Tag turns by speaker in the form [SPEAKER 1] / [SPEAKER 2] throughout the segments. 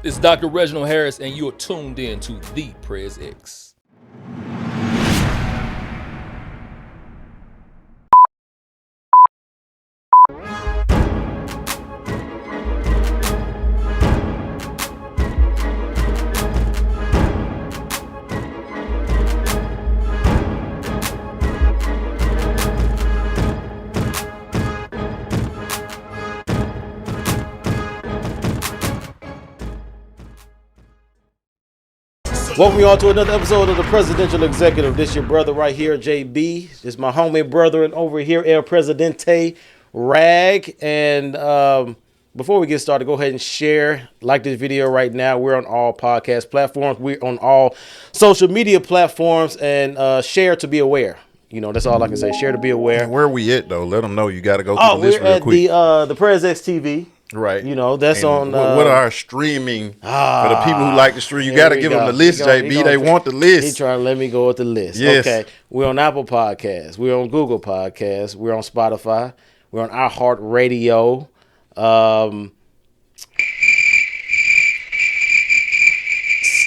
[SPEAKER 1] It's Dr. Reginald Harris, and you're tuned in to ThePrezEx.
[SPEAKER 2] Welcome you all to another episode of the Presidential Executive. This your brother right here, JB. This is my homie brother and over here, El Presidente Rag. And before we get started, go ahead and share, like this video right now. We're on all podcast platforms. We're on all social media platforms, and share to be aware. You know, that's all I can say. Share to be aware.
[SPEAKER 3] Where are we at though? Let them know you got to go through the list real quick.
[SPEAKER 2] We're at the ThePrezEx TV.
[SPEAKER 3] Right.
[SPEAKER 2] You know, that's
[SPEAKER 3] and
[SPEAKER 2] on.
[SPEAKER 3] What are streaming for the people who like to stream? You got to give them the list, JB. They want the list.
[SPEAKER 2] He trying to let me go with the list.
[SPEAKER 3] Yes.
[SPEAKER 2] Okay. We're on Apple Podcasts. We're on Google Podcasts. We're on Spotify. We're on iHeart Radio.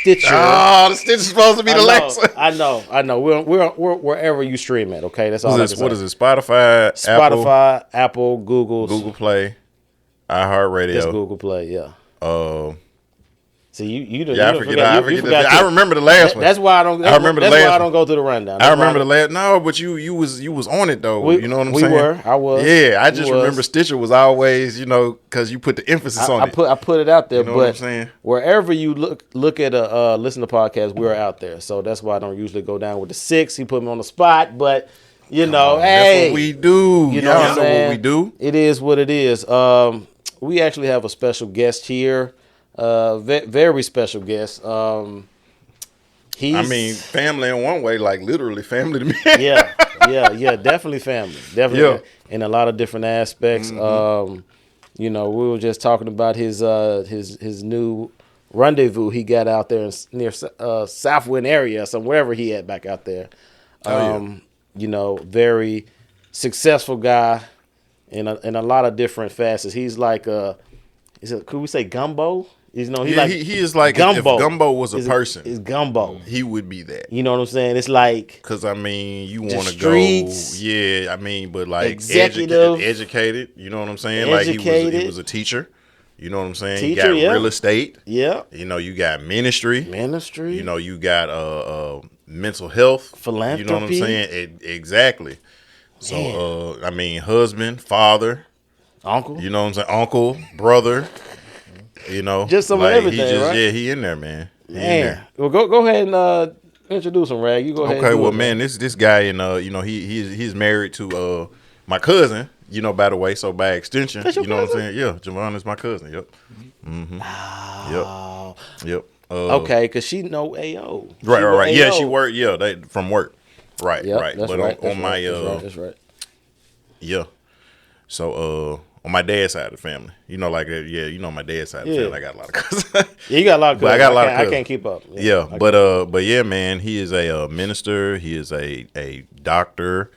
[SPEAKER 2] Stitcher.
[SPEAKER 3] Oh, the Stitcher is supposed to be the last.
[SPEAKER 2] I know. We're wherever you stream it. Okay, that's all.
[SPEAKER 3] What is it? Spotify,
[SPEAKER 2] Apple, Google
[SPEAKER 3] Play, iHeartRadio.
[SPEAKER 2] It's Google Play. Yeah. See, you
[SPEAKER 3] I forget. I remember the last one.
[SPEAKER 2] That's why I don't. That's why I don't go through the rundown.
[SPEAKER 3] I remember the last. No, but you was on it though. You know what I'm saying?
[SPEAKER 2] I was.
[SPEAKER 3] Yeah, I just remember Stitcher was always, because you put the emphasis on it.
[SPEAKER 2] I put it out there.
[SPEAKER 3] You know what I'm saying?
[SPEAKER 2] Wherever you look at listen to podcasts, we're out there. So that's why I don't usually go down with the 6. He put me on the spot, but hey,
[SPEAKER 3] that's what we do.
[SPEAKER 2] You know what
[SPEAKER 3] we do.
[SPEAKER 2] It is what it is. We actually have a special guest here. Very special guest. He's
[SPEAKER 3] family in one way, like literally family to me.
[SPEAKER 2] yeah, definitely family. Definitely in a lot of different aspects.
[SPEAKER 3] Mm-hmm.
[SPEAKER 2] We were just talking about his new rendezvous he got out there near Southwind area, wherever he had back out there. Very successful guy in a lot of different facets. He's like could we say gumbo?
[SPEAKER 3] He is like
[SPEAKER 2] Gumbo.
[SPEAKER 3] If Gumbo was a person,
[SPEAKER 2] is Gumbo.
[SPEAKER 3] He would be that.
[SPEAKER 2] You know what I'm saying? It's like
[SPEAKER 3] because you want to go, but like
[SPEAKER 2] executive,
[SPEAKER 3] educated. You know what I'm saying?
[SPEAKER 2] Educated.
[SPEAKER 3] Like he was a teacher. You know what I'm saying?
[SPEAKER 2] Teacher,
[SPEAKER 3] you got real estate.
[SPEAKER 2] Yeah.
[SPEAKER 3] You got ministry. You got mental health,
[SPEAKER 2] philanthropy.
[SPEAKER 3] You know what I'm saying? Exactly. So husband, father,
[SPEAKER 2] uncle.
[SPEAKER 3] You know what I'm saying? Uncle, brother.
[SPEAKER 2] Just some of everything, right?
[SPEAKER 3] Yeah, he in there, man.
[SPEAKER 2] Well, go ahead and introduce him, Rag. You go ahead.
[SPEAKER 3] Okay, well, man, this guy, and he's married to my cousin. By the way, so by extension,
[SPEAKER 2] That's your
[SPEAKER 3] what I'm
[SPEAKER 2] cousin?
[SPEAKER 3] saying? Yeah, Javon is my cousin. Yep. Mm-hmm.
[SPEAKER 2] Oh.
[SPEAKER 3] Yep.
[SPEAKER 2] Okay, because she know AO.
[SPEAKER 3] Right. Yeah, she worked. Yeah, they from work. Right.
[SPEAKER 2] Yep,
[SPEAKER 3] Right.
[SPEAKER 2] That's
[SPEAKER 3] But
[SPEAKER 2] right.
[SPEAKER 3] on my
[SPEAKER 2] That's right.
[SPEAKER 3] Yeah. So on my dad's side of the family, my dad's side of the family, I got a lot of cousins.
[SPEAKER 2] Yeah, you got a lot of cousins.
[SPEAKER 3] I got a lot of cousins.
[SPEAKER 2] I can't keep up.
[SPEAKER 3] But yeah, man, he is a minister. He is a doctor,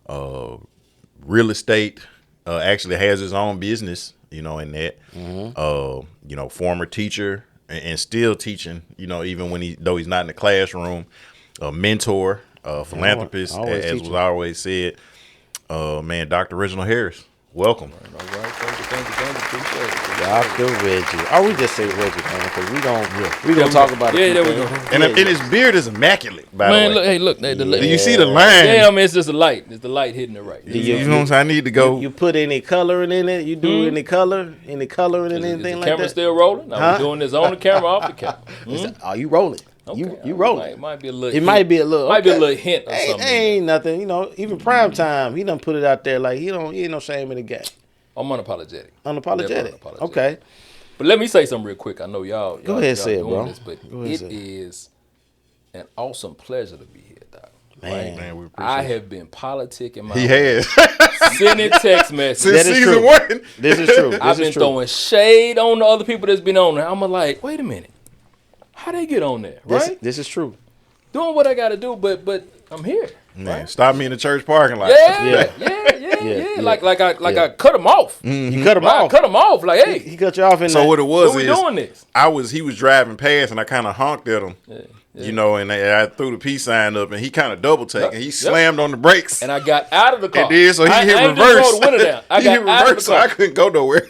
[SPEAKER 3] real estate. Actually has his own business, in that. Mm-hmm. Former teacher and still teaching. Even when though he's not in the classroom, a mentor, philanthropist, as was always said. Man, Dr. Reginald Harris. Welcome.
[SPEAKER 1] All right, thank you. Appreciate it.
[SPEAKER 2] Dr. Reggie. Or we just say Reggie, man, because we gonna talk about it.
[SPEAKER 1] Yeah, there we go.
[SPEAKER 3] And his beard is immaculate, by the way.
[SPEAKER 1] Look.
[SPEAKER 3] Do you see the line?
[SPEAKER 1] Yeah, it's just a light. It's the light hitting it right.
[SPEAKER 3] You know what I'm saying? I need to go.
[SPEAKER 2] You put any coloring in it? You do any coloring and anything like that?
[SPEAKER 1] Is the camera still rolling? Are we doing this on the camera, off the camera?
[SPEAKER 2] Are you rolling?
[SPEAKER 1] Okay.
[SPEAKER 2] You rolling?
[SPEAKER 1] It might be a little.
[SPEAKER 2] It might be a little.
[SPEAKER 1] Might be a little hint or something.
[SPEAKER 2] Ain't nothing. Even prime time, he done put it out there like he ain't no shame in the game.
[SPEAKER 1] I'm unapologetic.
[SPEAKER 2] Unapologetic. Okay.
[SPEAKER 1] But let me say something real quick. I know y'all
[SPEAKER 2] go ahead, say it, bro.
[SPEAKER 1] This, but it is an awesome pleasure to be here, Doc.
[SPEAKER 2] Man,
[SPEAKER 3] we appreciate
[SPEAKER 1] I have been politicking my
[SPEAKER 3] He has.
[SPEAKER 1] sending text messages.
[SPEAKER 3] Since season 1.
[SPEAKER 2] This is true.
[SPEAKER 1] I've been throwing shade on the other people that's been on there. I'm like, wait a minute. How they get on there, right?
[SPEAKER 2] This is true.
[SPEAKER 1] Doing what I got to do, but I'm here.
[SPEAKER 3] Man, stop me in the church parking lot.
[SPEAKER 1] Yeah.
[SPEAKER 2] Yeah.
[SPEAKER 1] Like I cut him off.
[SPEAKER 2] You cut him
[SPEAKER 1] I
[SPEAKER 2] off.
[SPEAKER 1] cut him off. Like, hey,
[SPEAKER 2] He cut you off in
[SPEAKER 3] So what it was
[SPEAKER 1] we
[SPEAKER 3] is
[SPEAKER 1] doing this?
[SPEAKER 3] he was driving past and I kind of honked at him. You know, and I threw the peace sign up, and he kind of double take, and he slammed on the brakes.
[SPEAKER 1] And I got out of the car.
[SPEAKER 3] And then, so he hit
[SPEAKER 1] I ain't
[SPEAKER 3] reverse.
[SPEAKER 1] just roll the window down. I
[SPEAKER 3] he
[SPEAKER 1] got
[SPEAKER 3] hit
[SPEAKER 1] out of
[SPEAKER 3] reverse,
[SPEAKER 1] the car.
[SPEAKER 3] so I couldn't go nowhere.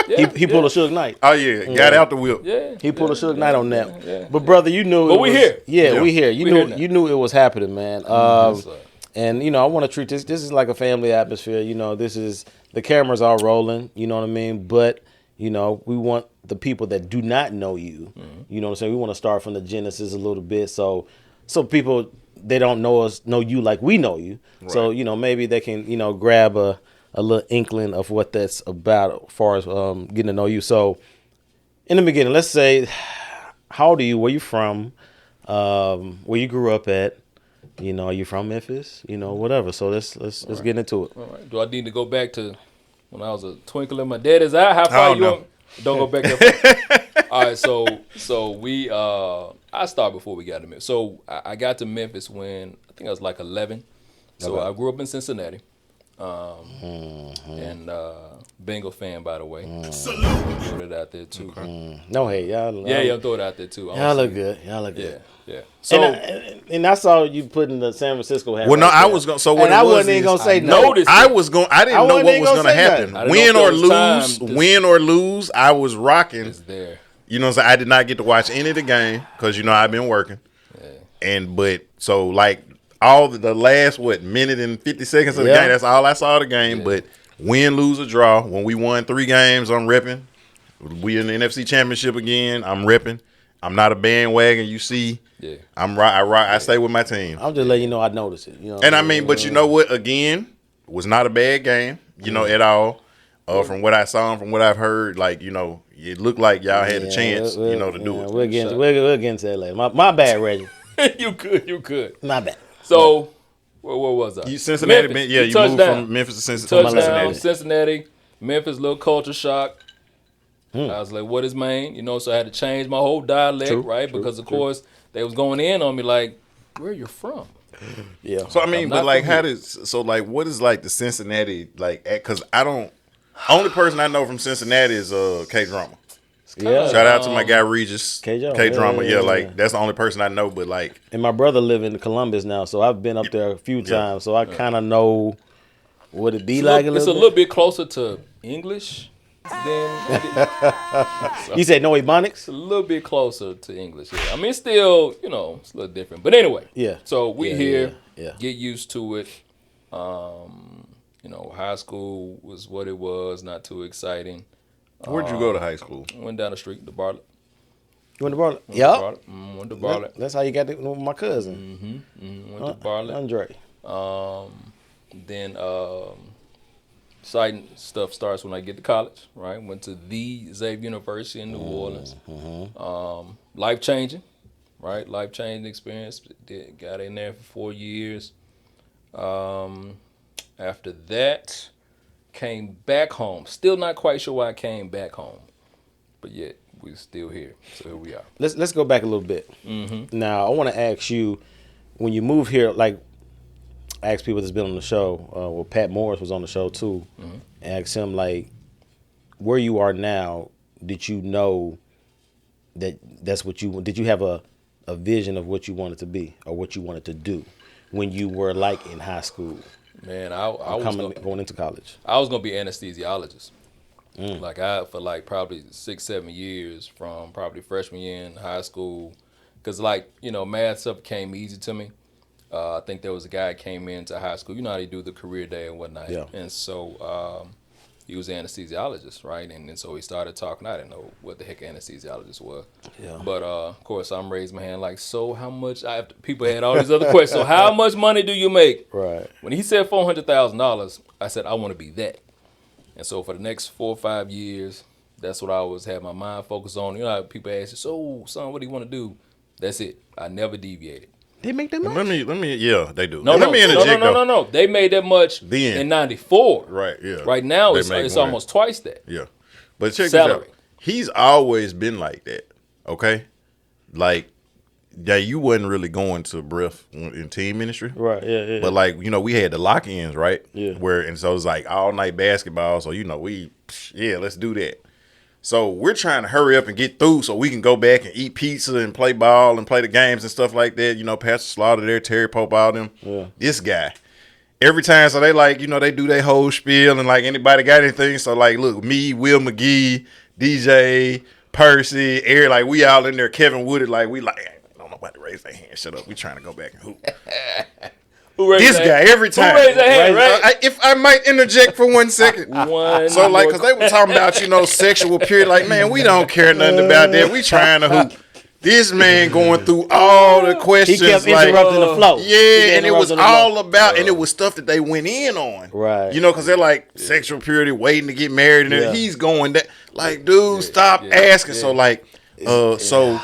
[SPEAKER 2] He pulled a Suge Knight.
[SPEAKER 3] Oh yeah, got out the whip.
[SPEAKER 1] Yeah.
[SPEAKER 2] He pulled a Suge Knight on that. But brother, you knew.
[SPEAKER 1] But we here.
[SPEAKER 2] Yeah,
[SPEAKER 3] Yeah.
[SPEAKER 2] we here.
[SPEAKER 1] We here now.
[SPEAKER 2] You knew it was happening, man.
[SPEAKER 1] Yes, sir.
[SPEAKER 2] And you know, I want to treat this. This is like a family atmosphere. You know, this is the cameras are rolling. You know what I mean? But you know, we want the people that do not know you. You know what I'm saying? We want to start from the genesis a little bit, so people they don't know you like we know you. Right. So you know, maybe they can grab a little inkling of what that's about as far as getting to know you. So in the beginning, let's say, how old are you? Where you from? Where you grew up at? You know, are you from Memphis? You know, whatever. So let's get into it.
[SPEAKER 1] All right. Do I need to go back to when I was a twinkle in my daddy's eye? How far you want? Don't go back that far. All right. So we I started before we got to Memphis. So I got to Memphis when I think I was like 11. So I grew up in Cincinnati. And Bengal fan, by the way. Throw it out there too.
[SPEAKER 2] No hate, y'all.
[SPEAKER 1] Yeah, throw it out there too.
[SPEAKER 2] Y'all look good. Y'all look good.
[SPEAKER 1] Yeah. So
[SPEAKER 2] and I saw you putting the San Francisco hat.
[SPEAKER 3] Well, no,
[SPEAKER 2] right
[SPEAKER 3] I
[SPEAKER 2] there.
[SPEAKER 3] was going. So what
[SPEAKER 2] and
[SPEAKER 3] it
[SPEAKER 2] I
[SPEAKER 3] was
[SPEAKER 2] wasn't even gonna say
[SPEAKER 1] I
[SPEAKER 2] no.
[SPEAKER 1] noticed
[SPEAKER 3] I was going. I didn't know what was going to happen. Win or lose, I was rocking.
[SPEAKER 1] it's there.
[SPEAKER 3] You know, so I did not get to watch any of the game because I've been working. So like all the last minute and 50 seconds of the game, that's all I saw of the game. Yeah. But win, lose, or draw, when we won 3 games, I'm repping. We in the NFC Championship again, I'm repping. I'm not a bandwagon. You see, I stay with my team.
[SPEAKER 2] I'm just letting you know I noticed it. You know,
[SPEAKER 3] and I mean, but you know what? Again, was not a bad game. At all. From what I saw and from what I've heard, like it looked like y'all had a chance, to do it.
[SPEAKER 2] We'll get into that later. My bad, Reggie.
[SPEAKER 1] You could.
[SPEAKER 2] My bad.
[SPEAKER 1] So, where was I?
[SPEAKER 3] You Cincinnati,
[SPEAKER 1] Memphis.
[SPEAKER 3] you moved from Memphis to Cincinnati.
[SPEAKER 1] Cincinnati, Memphis, little culture shock. I was like, what is Maine? So I had to change my whole dialect, right? Because, of course, they was going in on me like, where you from?
[SPEAKER 2] Yeah.
[SPEAKER 3] So, I mean, but, like, what is, like, the Cincinnati, like, because only person I know from Cincinnati is K-Drama.
[SPEAKER 2] Yeah.
[SPEAKER 3] Shout out to my guy Regis.
[SPEAKER 2] K-Drama.
[SPEAKER 3] Yeah, that's the only person I know, but, like.
[SPEAKER 2] And my brother live in Columbus now, so I've been up there a few times, so I kind of know what it be like a little bit.
[SPEAKER 1] It's a little bit closer to English.
[SPEAKER 2] You said no Ebonics?
[SPEAKER 1] A little bit closer to English. Yeah. I mean, it's still, it's a little different. But anyway, so we here, get used to it. High school was what it was, not too exciting.
[SPEAKER 3] Where'd you go to high school?
[SPEAKER 1] Went down the street to Bartlett.
[SPEAKER 2] You went to Bartlett? Yep.
[SPEAKER 1] Went to Bartlett.
[SPEAKER 2] That's how you got to know my cousin.
[SPEAKER 1] Went to Bartlett.
[SPEAKER 2] Andre.
[SPEAKER 1] Then exciting stuff starts when I get to college, right? Went to the Xavier University in New Orleans. Life-changing, right? Life-changing experience. Got in there for 4 years. After that, came back home. Still not quite sure why I came back home, but yet we're still here. So here we are.
[SPEAKER 2] Let's go back a little bit. Now, I want to ask you, when you move here, like, I asked people that's been on the show, Pat Morris was on the show too, and asked him, like, where you are now, did you know that's what you, did you have a vision of what you wanted to be or what you wanted to do when you were, like, in high school?
[SPEAKER 1] Man, I was
[SPEAKER 2] going into college.
[SPEAKER 1] I was gonna be an anesthesiologist. Like for like probably 6-7 years, from probably freshman year in high school, because math stuff came easy to me. I think there was a guy that came into high school. You know how they do the career day and whatnot. Yeah. And so he was an anesthesiologist, right? And so he started talking. I didn't know what the heck an anesthesiologist was. Yeah. But of course, I'm raising my hand like, so how much? People had all these other questions. So how much money do you make? Right. When he said $400,000, I said I want to be that. And so for the next 4 or 5 years, that's what I always had my mind focused on. You know how people ask you, so son, what do you want to do? That's it. I never deviated.
[SPEAKER 2] They make that much?
[SPEAKER 3] Let me, yeah, they do.
[SPEAKER 1] No. They made that much then. In 94.
[SPEAKER 3] Right, yeah.
[SPEAKER 1] Right now, it's almost twice that.
[SPEAKER 3] Yeah. But check this out. He's always been like that, okay? Like, you wasn't really going to breath in team ministry.
[SPEAKER 2] Right, yeah.
[SPEAKER 3] But like, we had the lock-ins, right?
[SPEAKER 2] Yeah.
[SPEAKER 3] And so it was like all night basketball. So, let's do that. So we're trying to hurry up and get through so we can go back and eat pizza and play ball and play the games and stuff like that. Pastor Slaughter there, Terry Pope, all them.
[SPEAKER 2] Yeah.
[SPEAKER 3] This guy. Every time, so they like, they do their whole spiel and like anybody got anything. So like, look, me, Will McGee, DJ, Percy, Eric, like we all in there. Kevin Woodard, like we like, don't nobody raise their hand. Shut up. We trying to go back and hoop. This guy every time.
[SPEAKER 1] Who raised their hand, right?
[SPEAKER 3] If I might interject for 1 second. So like, cause they were talking about sexual purity. Like, man, we don't care nothing about that. We trying to hoop. This man going through all the questions.
[SPEAKER 2] He kept interrupting the flow.
[SPEAKER 3] Yeah, and it was all about, and it was stuff that they went in on.
[SPEAKER 2] Right.
[SPEAKER 3] Because they're like sexual purity, waiting to get married, and he's going that. Like, dude, stop asking. So like, so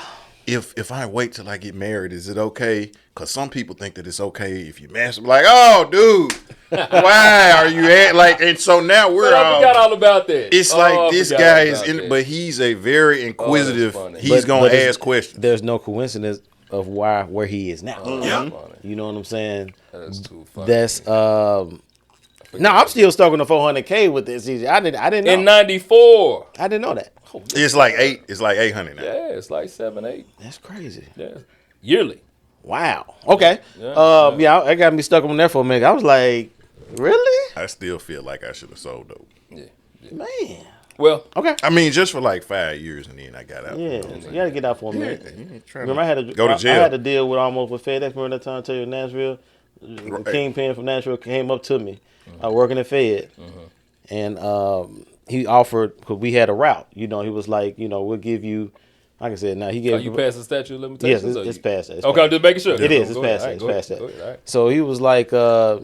[SPEAKER 3] if I wait till I get married, is it okay? Because some people think that it's okay if you masturbate. Like, oh, dude, why are you like? And so now we're
[SPEAKER 1] I forgot all about that.
[SPEAKER 3] It's like this guy is but he's a very inquisitive. He's gonna ask questions.
[SPEAKER 2] There's no coincidence of where he is now. You know what I'm saying?
[SPEAKER 1] That's too funny.
[SPEAKER 2] That's no, I'm still stuck on the 400K with this. I didn't know.
[SPEAKER 1] In '94.
[SPEAKER 2] I didn't know that.
[SPEAKER 3] It's like 800 now.
[SPEAKER 1] Yeah, it's like 7, 8.
[SPEAKER 2] That's crazy.
[SPEAKER 1] Yeah, yearly.
[SPEAKER 2] Wow. Okay. Yeah. I got me stuck on there for a minute. I was like, really?
[SPEAKER 3] I still feel like I should have sold dope.
[SPEAKER 1] Yeah.
[SPEAKER 2] Man.
[SPEAKER 1] Well,
[SPEAKER 2] okay.
[SPEAKER 3] I mean, just for like 5 years, and then I got out.
[SPEAKER 2] Yeah, you got to get out for a minute. Remember, I had to
[SPEAKER 3] go to jail.
[SPEAKER 2] I had to deal with FedEx. Remember that time I tell you in Nashville? The kingpin from Nashville came up to me. I was working at Fed, and he offered, because we had a route. He was like, we'll give you. Like I said, now he gave.
[SPEAKER 1] Are you past the statute of limitations?
[SPEAKER 2] Yes, it's past that.
[SPEAKER 1] Okay, just making sure.
[SPEAKER 2] It is. It's past that. It's past that.
[SPEAKER 1] Right.
[SPEAKER 2] So he was like, I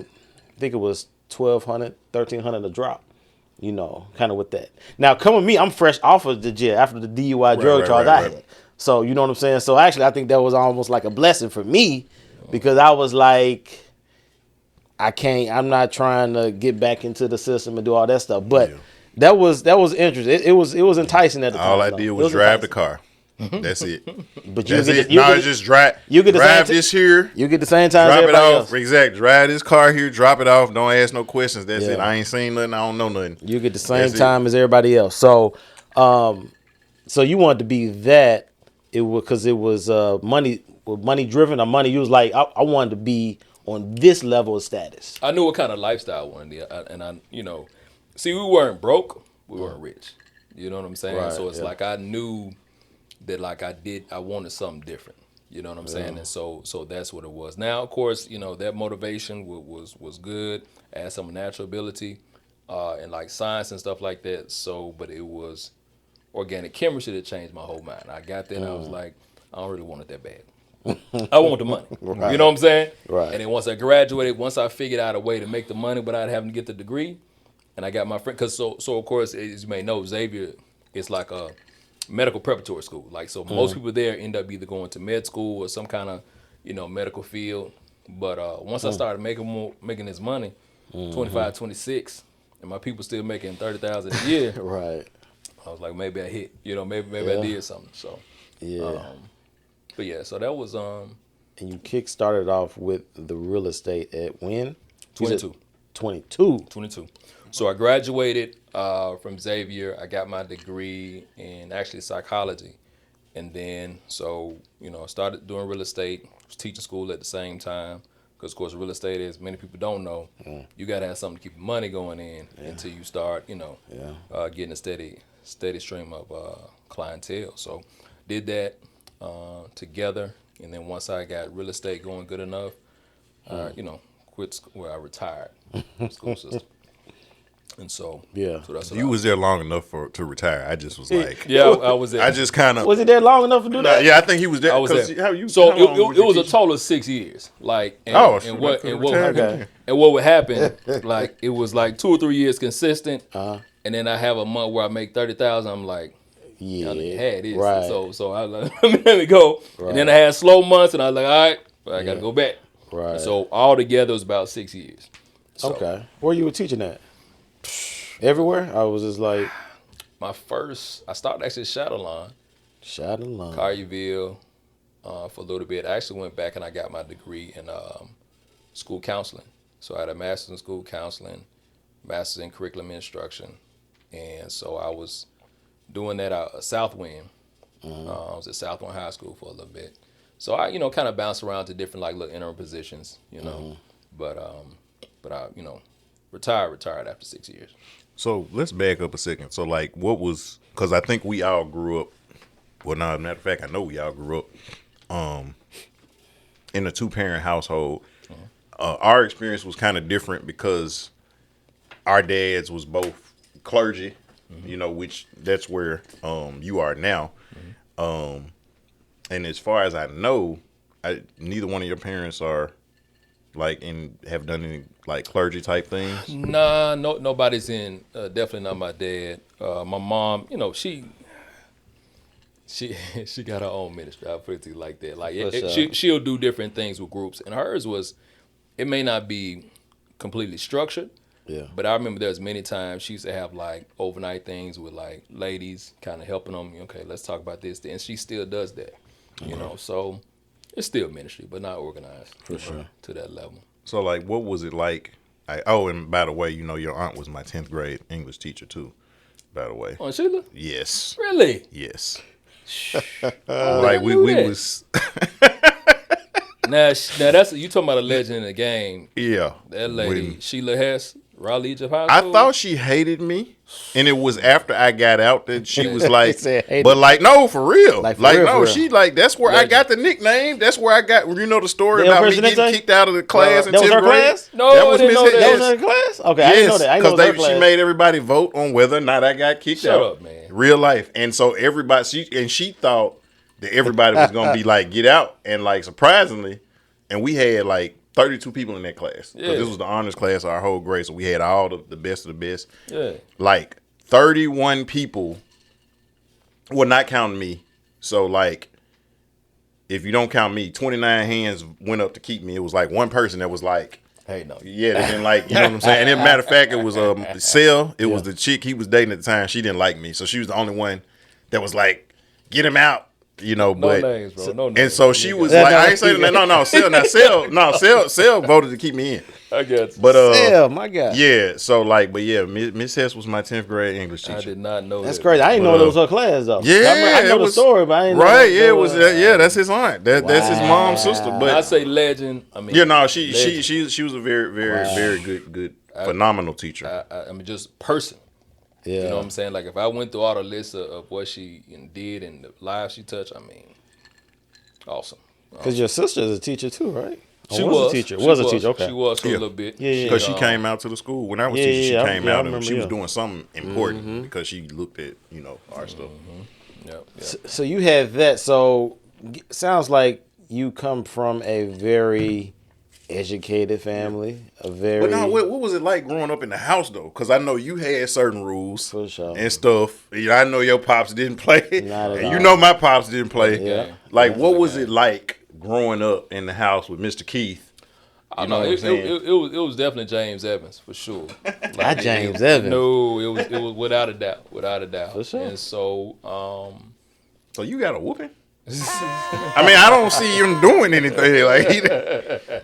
[SPEAKER 2] think it was $1,200, $1,300 a drop. Kind of with that. Now, come with me. I'm fresh off of the jail after the DUI drug charge I had. So, you know what I'm saying? So, actually, I think that was almost like a blessing for me, because I was like, I'm not trying to get back into the system and do all that stuff. But that was interesting. It was enticing at the time.
[SPEAKER 3] All I did was drive the car. That's it.
[SPEAKER 2] But you
[SPEAKER 3] get just drive.
[SPEAKER 2] You get the
[SPEAKER 3] drive this here.
[SPEAKER 2] You get the same time.
[SPEAKER 3] Drop
[SPEAKER 2] as
[SPEAKER 3] it off.
[SPEAKER 2] else.
[SPEAKER 3] Exactly. Drive this car here. Drop it off. Don't ask no questions. That's it. I ain't seen nothing. I don't know nothing.
[SPEAKER 2] You get the same time as everybody else. So, so you wanted to be that. It was because it was money driven or money. You was like, I wanted to be on this level of status.
[SPEAKER 1] I knew what kind of lifestyle I wanted, and I see, we weren't broke, we weren't rich. You know what I'm saying?
[SPEAKER 2] Right,
[SPEAKER 1] so it's like I knew that I wanted something different. You know what I'm saying? And so that's what it was. Now, of course, that motivation was good. I had some natural ability and like science and stuff like that. So, but it was organic chemistry that changed my whole mind. I got there and I was like, I don't really want it that bad. I want the money.
[SPEAKER 2] Right.
[SPEAKER 1] You know what I'm saying?
[SPEAKER 2] Right.
[SPEAKER 1] And then once I graduated, once I figured out a way to make the money without having to get the degree, and I got my friend, because so of course, as you may know, Xavier is like a medical preparatory school. Like, so most people there end up either going to med school or some kind of, medical field. But once I started making this money, 25, 26, and my people still making $30,000 a year.
[SPEAKER 2] Right.
[SPEAKER 1] I was like, maybe I hit, maybe I did something. So but yeah, so that was
[SPEAKER 2] And you started off with the real estate at when?
[SPEAKER 1] 22.
[SPEAKER 2] 22.
[SPEAKER 1] So I graduated from Xavier. I got my degree in actually psychology. And then, I started doing real estate, was teaching school at the same time. Because, of course, real estate, as many people don't know, you got to have something to keep the money going in until you start, getting a steady stream of clientele. So did that together. And then once I got real estate going good enough, quit I retired school system. And so that's
[SPEAKER 3] you was there long enough to retire. I just was like,
[SPEAKER 1] I was there.
[SPEAKER 3] I just kind of
[SPEAKER 2] was he there long enough to do that?
[SPEAKER 3] Yeah, I think he was there.
[SPEAKER 1] I was there.
[SPEAKER 3] How
[SPEAKER 1] it was a total of 6 years. Like, and what would happen? Like, it was like 2 or 3 years consistent, and then I have a month where I make 30,000. I'm like, I had this.
[SPEAKER 2] Right.
[SPEAKER 1] So I was like, let me go. Right. And then I had slow months, and I was like, all right, I got to go back.
[SPEAKER 2] Right.
[SPEAKER 1] So all together it was about 6 years. So,
[SPEAKER 2] okay. Where you were teaching at? Everywhere? I was just like...
[SPEAKER 1] I started actually at Shadowline.
[SPEAKER 2] Shadowline.
[SPEAKER 1] Collierville, for a little bit. I actually went back and I got my degree in school counseling. So I had a master's in school counseling, master's in curriculum instruction, and so I was doing that at Southwind. I was at Southwind High School for a little bit. So I, kind of bounced around to different like little interim positions, But I, retired after 6 years.
[SPEAKER 3] So let's back up a second. So like, what was? Because I think we all grew up. Well, no, matter of fact, I know we all grew up in a 2-parent household. Our experience was kind of different because our dads was both clergy, which that's where you are now. And as far as I know, neither one of your parents are like have done any like clergy type things.
[SPEAKER 1] Nah, nobody's in. Definitely not my dad. My mom, she got her own ministry. I'll put it like that. Like she'll do different things with groups, and hers was. It may not be completely structured.
[SPEAKER 2] Yeah.
[SPEAKER 1] But I remember there was many times she used to have like overnight things with like ladies kind of helping them. Okay, let's talk about this. And she still does that, So it's still ministry, but not organized
[SPEAKER 2] for sure
[SPEAKER 1] to that level.
[SPEAKER 3] So like, what was it like? And by the way, your aunt was my 10th grade English teacher too. By the way.
[SPEAKER 1] Oh, Sheila?
[SPEAKER 3] Yes.
[SPEAKER 1] Really?
[SPEAKER 3] Yes.
[SPEAKER 1] Like we was. Now that's you talking about a legend in the game.
[SPEAKER 3] Yeah.
[SPEAKER 1] That lady, Sheila Harris. Raleigh of High School?
[SPEAKER 3] I thought she hated me, and it was after I got out that she was like, but like, no, for real. Like no, she like, that's where I got the nickname. That's where I got, the story about me getting kicked out of the class in 10th grade?
[SPEAKER 2] That was her class?
[SPEAKER 1] No,
[SPEAKER 3] that was Miss Harris.
[SPEAKER 2] That was her class? Okay, yes, I didn't know that. I didn't know
[SPEAKER 3] because she made everybody vote on whether or not I got kicked out.
[SPEAKER 1] Shut up, man.
[SPEAKER 3] Real life. And so everybody, she thought that everybody was going to be like, get out. And like, surprisingly, and we had like 32 people in that class. Yeah. This was the honors class of our whole grade, so we had all the best of the best.
[SPEAKER 1] Yeah.
[SPEAKER 3] Like 31 people, well, not counting me. So like, if you don't count me, 29 hands went up to keep me. It was like one person that was like,
[SPEAKER 1] hey, no.
[SPEAKER 3] yeah, they didn't like, you know what I'm saying? And as a matter of fact, it was Sel. It was the chick he was dating at the time. She didn't like me, so she was the only one that was like, get him out.
[SPEAKER 1] No
[SPEAKER 3] but
[SPEAKER 1] names, bro. No names.
[SPEAKER 3] And so she was like, I ain't saying that. Sel voted to keep me in.
[SPEAKER 1] I get you.
[SPEAKER 3] But
[SPEAKER 2] Sel, my God.
[SPEAKER 3] Yeah, so like, but yeah, Miss Hess was my 10th grade English teacher.
[SPEAKER 1] I did not know
[SPEAKER 2] That's crazy. I didn't know that was her class though.
[SPEAKER 3] Yeah,
[SPEAKER 2] I know the story, but I didn't know.
[SPEAKER 3] Right, yeah, it was that's his aunt. That's his mom's sister. But
[SPEAKER 1] I say legend. I mean,
[SPEAKER 3] she was a very, very, very good, phenomenal teacher.
[SPEAKER 1] I mean, just person.
[SPEAKER 2] Yeah.
[SPEAKER 1] You know what I'm saying? Like, if I went through all the lists of what she did and the lives she touched, I mean, awesome.
[SPEAKER 2] Because your sister is a teacher too, right?
[SPEAKER 1] She was
[SPEAKER 2] a teacher. Was a teacher. Okay.
[SPEAKER 1] She was for a little bit.
[SPEAKER 2] Yeah.
[SPEAKER 3] Because she came out to the school when I was teaching. She came out and she was doing something important because she looked at our stuff.
[SPEAKER 1] Yep.
[SPEAKER 2] So you had that. So sounds like you come from a very educated family, a very.
[SPEAKER 3] But now, what was it like growing up in the house though? Because I know you had certain rules
[SPEAKER 2] for sure
[SPEAKER 3] and stuff. I know your pops didn't play,
[SPEAKER 2] Not at
[SPEAKER 3] and
[SPEAKER 2] all.
[SPEAKER 3] my pops didn't play.
[SPEAKER 2] Yeah.
[SPEAKER 3] Like, what was it like growing up in the house with Mr. Keith?
[SPEAKER 1] I know it was definitely James Evans for sure. Like,
[SPEAKER 2] Not James Evans.
[SPEAKER 1] No, it was without a doubt.
[SPEAKER 2] For sure.
[SPEAKER 1] And so,
[SPEAKER 3] so you got a whooping? I mean, I don't see him doing anything like.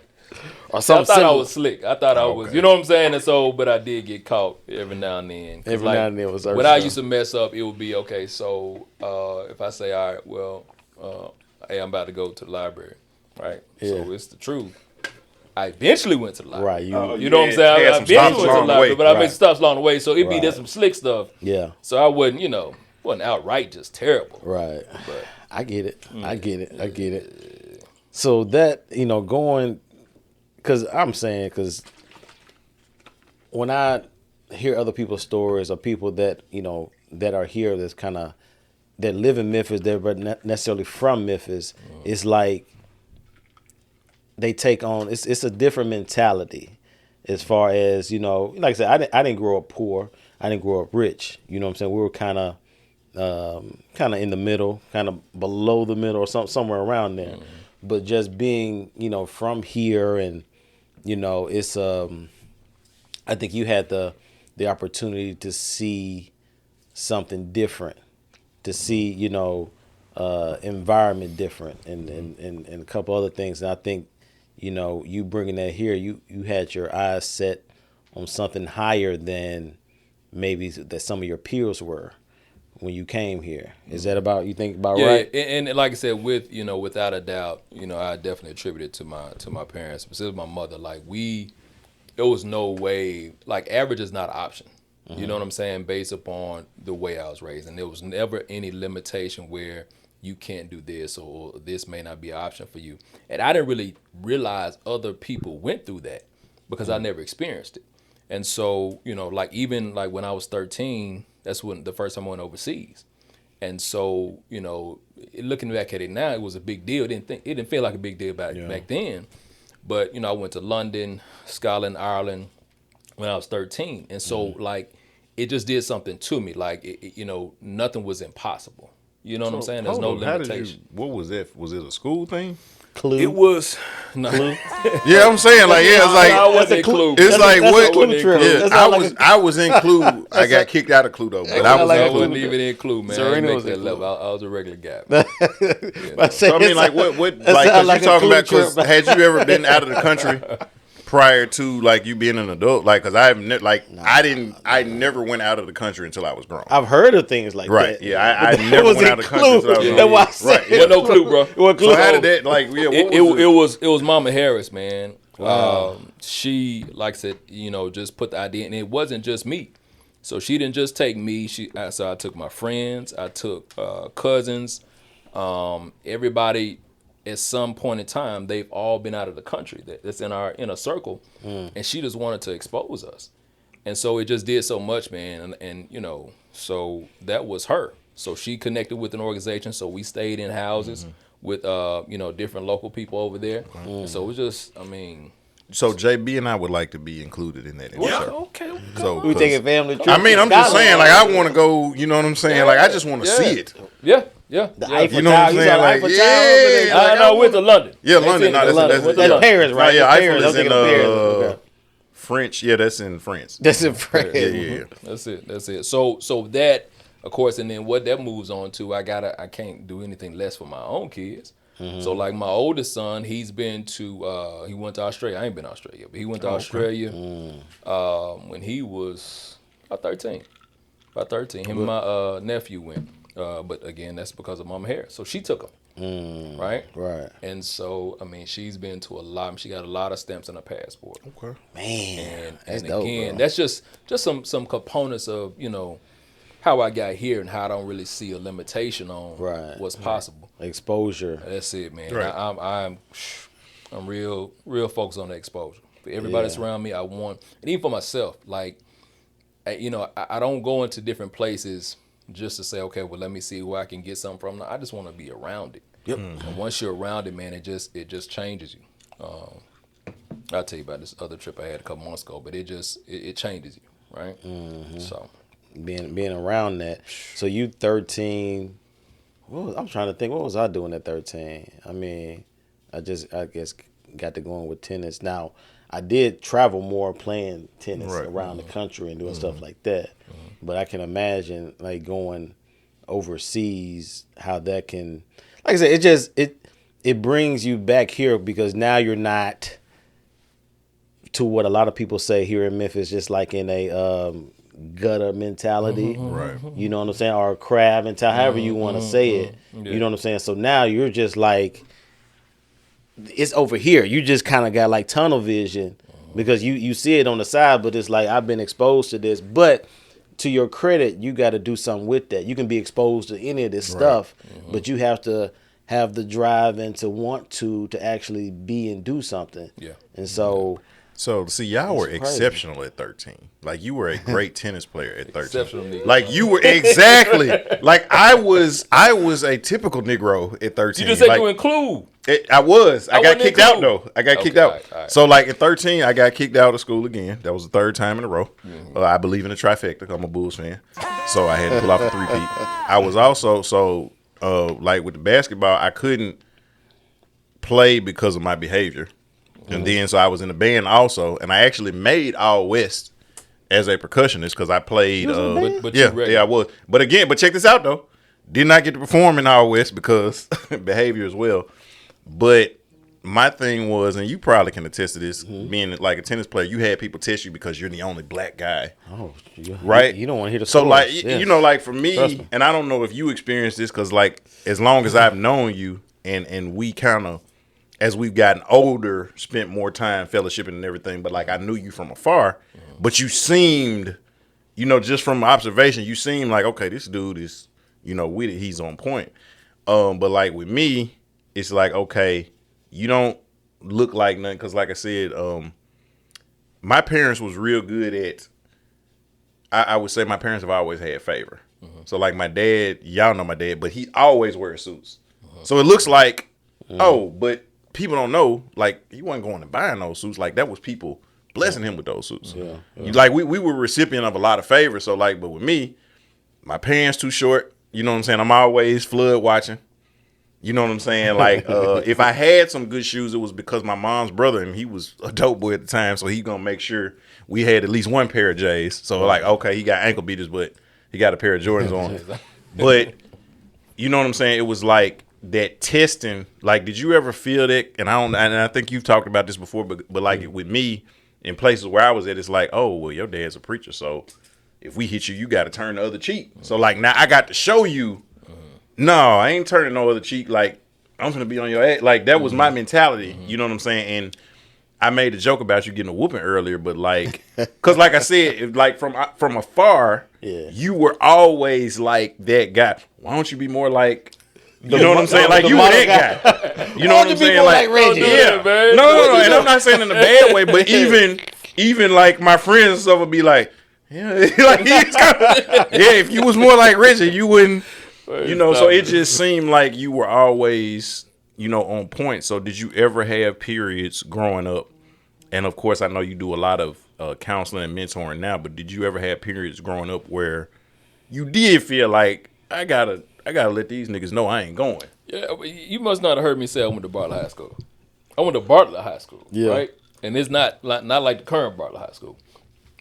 [SPEAKER 2] Or
[SPEAKER 1] I thought I was slick. I thought I was, you know what I'm saying? And so, but I did get caught every now and then.
[SPEAKER 2] Every now and then was
[SPEAKER 1] when I used to mess up, it would be, okay, so if I say, all right, well, hey, I'm about to go to the library, right?
[SPEAKER 2] Yeah.
[SPEAKER 1] So it's the truth. I eventually went to the library.
[SPEAKER 2] Right.
[SPEAKER 1] You know what I'm saying? I eventually went to the library, but I made some stops along the way. So it'd be there's some slick stuff.
[SPEAKER 2] Yeah.
[SPEAKER 1] So I wasn't outright just terrible.
[SPEAKER 2] Right.
[SPEAKER 1] But
[SPEAKER 2] I get it. I get it. So that, going, because when I hear other people's stories or people that, that are here that's kind of, that live in Memphis, they're not necessarily from Memphis, it's like they take on, it's a different mentality as far as, like I said, I didn't grow up poor. I didn't grow up rich. You know what I'm saying? We were kind of in the middle, kind of below the middle or somewhere around there. But just being, from here and, it's, I think you had the opportunity to see something different, to see, environment different, and a couple other things. And I think, you bringing that here, you had your eyes set on something higher than maybe that some of your peers were when you came here. Is that you think about right?
[SPEAKER 1] Yeah, and like I said, without a doubt, I definitely attribute it to my parents, specifically my mother. Like there was no way, like average is not an option. You know what I'm saying? Based upon the way I was raised, and there was never any limitation where you can't do this or this may not be an option for you. And I didn't really realize other people went through that because I never experienced it. And so, like even like when I was 13, that's when the first time I went overseas. And so, looking back at it now, it was a big deal. It didn't feel like a big deal back then. But, I went to London, Scotland, Ireland when I was 13. And so like it just did something to me. Like, nothing was impossible. You know what I'm saying? There's no limitation.
[SPEAKER 3] What was that? Was it a school thing?
[SPEAKER 2] Clue.
[SPEAKER 1] It was no.
[SPEAKER 3] Yeah, I'm saying like it's like
[SPEAKER 1] I wasn't Clue.
[SPEAKER 3] It's like what?
[SPEAKER 2] Clue.
[SPEAKER 3] I was in Clue. I got kicked out of Clue though, but I
[SPEAKER 1] wasn't even in Clue, man. I didn't make that level. I was a regular guy.
[SPEAKER 3] So I mean, like what? Like you talking about? Because had you ever been out of the country prior to like you being an adult? Like, because I never went out of the country until I was grown.
[SPEAKER 2] I've heard of things like that.
[SPEAKER 3] Right. Yeah, I never went out of the country until I was grown.
[SPEAKER 2] That's why I said
[SPEAKER 3] right.
[SPEAKER 1] Yeah, no Clue, bro.
[SPEAKER 3] So how did that like? Yeah,
[SPEAKER 1] it was Mama Harris, man.
[SPEAKER 2] Wow.
[SPEAKER 1] She, like I said, just put the idea, and it wasn't just me. So she didn't just take me. So I took my friends, I took cousins, everybody. At some point in time, they've all been out of the country. That's in our inner circle, and she just wanted to expose us, and so it just did so much, man. And so that was her. So she connected with an organization. So we stayed in houses with different local people over there. So it was just,
[SPEAKER 3] So JB and I would like to be included in that.
[SPEAKER 1] Okay.
[SPEAKER 3] So
[SPEAKER 2] we taking family trips.
[SPEAKER 3] I mean, I'm just saying, like I want to go. You know what I'm saying?
[SPEAKER 1] Yeah,
[SPEAKER 3] like I just want to see it.
[SPEAKER 1] Yeah.
[SPEAKER 3] You know what I'm saying? Like,
[SPEAKER 1] I know, went to London.
[SPEAKER 3] Yeah, London. No,
[SPEAKER 2] that's Paris, right?
[SPEAKER 3] Yeah,
[SPEAKER 2] Paris.
[SPEAKER 3] Eiffel is in
[SPEAKER 2] Paris.
[SPEAKER 3] French. Yeah, that's in France.
[SPEAKER 2] That's in France.
[SPEAKER 3] Yeah.
[SPEAKER 1] That's it. So that, of course, and then what that moves on to, I can't do anything less for my own kids. So like my oldest son, he went to Australia. I ain't been to Australia, but he went to Australia when he was about 13. Him and my nephew went. But again, that's because of Mama Harris. So she took him, right?
[SPEAKER 2] Right.
[SPEAKER 1] And so, she's been to a lot. She got a lot of stamps on her passport.
[SPEAKER 3] Okay.
[SPEAKER 2] Man,
[SPEAKER 1] And
[SPEAKER 2] dope,
[SPEAKER 1] again,
[SPEAKER 2] bro.
[SPEAKER 1] that's just some components of how I got here and how I don't really see a limitation on what's possible.
[SPEAKER 2] Exposure.
[SPEAKER 1] That's it, man.
[SPEAKER 3] Right.
[SPEAKER 1] I'm real focused on the exposure. For everybody that's around me, I want, and even for myself, like, I don't go into different places just to say, okay, well, let me see where I can get something from. No, I just want to be around it.
[SPEAKER 2] Yep.
[SPEAKER 1] And once you're around it, man, it just changes you. I'll tell you about this other trip I had a couple months ago, but it changes you, right? So
[SPEAKER 2] being around that. So you 13. I'm trying to think. What was I doing at 13? I guess got to going with tennis. Now, I did travel more playing tennis around the country and doing stuff like that. But I can imagine like going overseas, how that can, like I said, it brings you back here because now you're not to what a lot of people say here in Memphis, just like in a gutter mentality.
[SPEAKER 3] Right.
[SPEAKER 2] You know what I'm saying? Or a crab mentality, however you want to say it.
[SPEAKER 1] Yeah.
[SPEAKER 2] You know what I'm saying? So now you're just like, it's over here. You just kind of got like tunnel vision because you see it on the side, but it's like, I've been exposed to this. But to your credit, you got to do something with that. You can be exposed to any of this stuff, but you have to have the drive and to want to actually be and do something. Yeah. And so
[SPEAKER 3] see, y'all were exceptional at 13. Like you were a great tennis player at 13.
[SPEAKER 1] Exceptional.
[SPEAKER 3] Like you were exactly like I was a typical Negro at 13.
[SPEAKER 1] You just said
[SPEAKER 3] like,
[SPEAKER 1] you include.
[SPEAKER 3] I was. I got kicked out
[SPEAKER 1] include.
[SPEAKER 3] though. I got kicked out.
[SPEAKER 1] All right.
[SPEAKER 3] So like at 13, I got kicked out of school again. That was the third time in a row. I believe in the trifecta. I'm a Bulls fan, so I had to pull off a three-peat. I was also like with the basketball, I couldn't play because of my behavior, and then so I was in the band also, and I actually made All West as a percussionist because I played.
[SPEAKER 1] But
[SPEAKER 3] I was. But check this out though. Did not get to perform in our West because behavior as well. But my thing was, and you probably can attest to this, being like a tennis player, you had people test you because you're the only black guy.
[SPEAKER 2] Oh,
[SPEAKER 3] right?
[SPEAKER 2] You don't want to hear the
[SPEAKER 3] So,
[SPEAKER 2] scores.
[SPEAKER 3] like,
[SPEAKER 2] Yes.
[SPEAKER 3] you know, like for me, and I don't know if you experienced this because, like, as long as I've known you and we kind of, as we've gotten older, spent more time fellowshipping and everything, but like I knew you from afar, but you seemed, you know, just from observation, you seemed like, okay, this dude is, you know, with it, he's on point. But like with me, it's like, okay, you don't look like nothing because, like I said, my parents was real good at. I would say my parents have always had favor. So like my dad, y'all know my dad, but he always wears suits. So it looks like, but people don't know, like he wasn't going and buying those suits. Like that was people blessing him with those suits. Like we were recipient of a lot of favors. So like, but with me, my pants too short. You know what I'm saying? I'm always flood watching. You know what I'm saying? Like, if I had some good shoes, it was because my mom's brother, and he was a dope boy at the time, so he gonna make sure we had at least one pair of J's. So like, okay, he got ankle beaters, but he got a pair of Jordans on. But you know what I'm saying? It was like that testing. Like, did you ever feel that? And I think you've talked about this before, but like with me in places where I was at, it's like, oh, well, your dad's a preacher, so if we hit you, you got to turn the other cheek. So like now I got to show you. No, I ain't turning no other cheek. Like, I'm gonna be on your ass. Like, that was my mentality. You know what I'm saying? And I made a joke about you getting a whooping earlier, but like, cause like I said, like from afar, you were always like that guy. Why don't you be more like, you know what I'm saying? Like, you were that guy. You know what I'm saying? Like,
[SPEAKER 2] Reggie.
[SPEAKER 3] yeah. No. And I'm not saying in a bad way, but even like my friends and stuff would be like, yeah, like he's if you was more like Reggie, you wouldn't. You know, so it just seemed like you were always, you know, on point. So did you ever have periods growing up? And of course, I know you do a lot of counseling and mentoring now, but did you ever have periods growing up where you did feel like I gotta let these niggas know I ain't going?
[SPEAKER 1] Yeah, you must not have heard me say I went to Bartlett High School. I went to Bartlett High School, right? And it's not like the current Bartlett High School.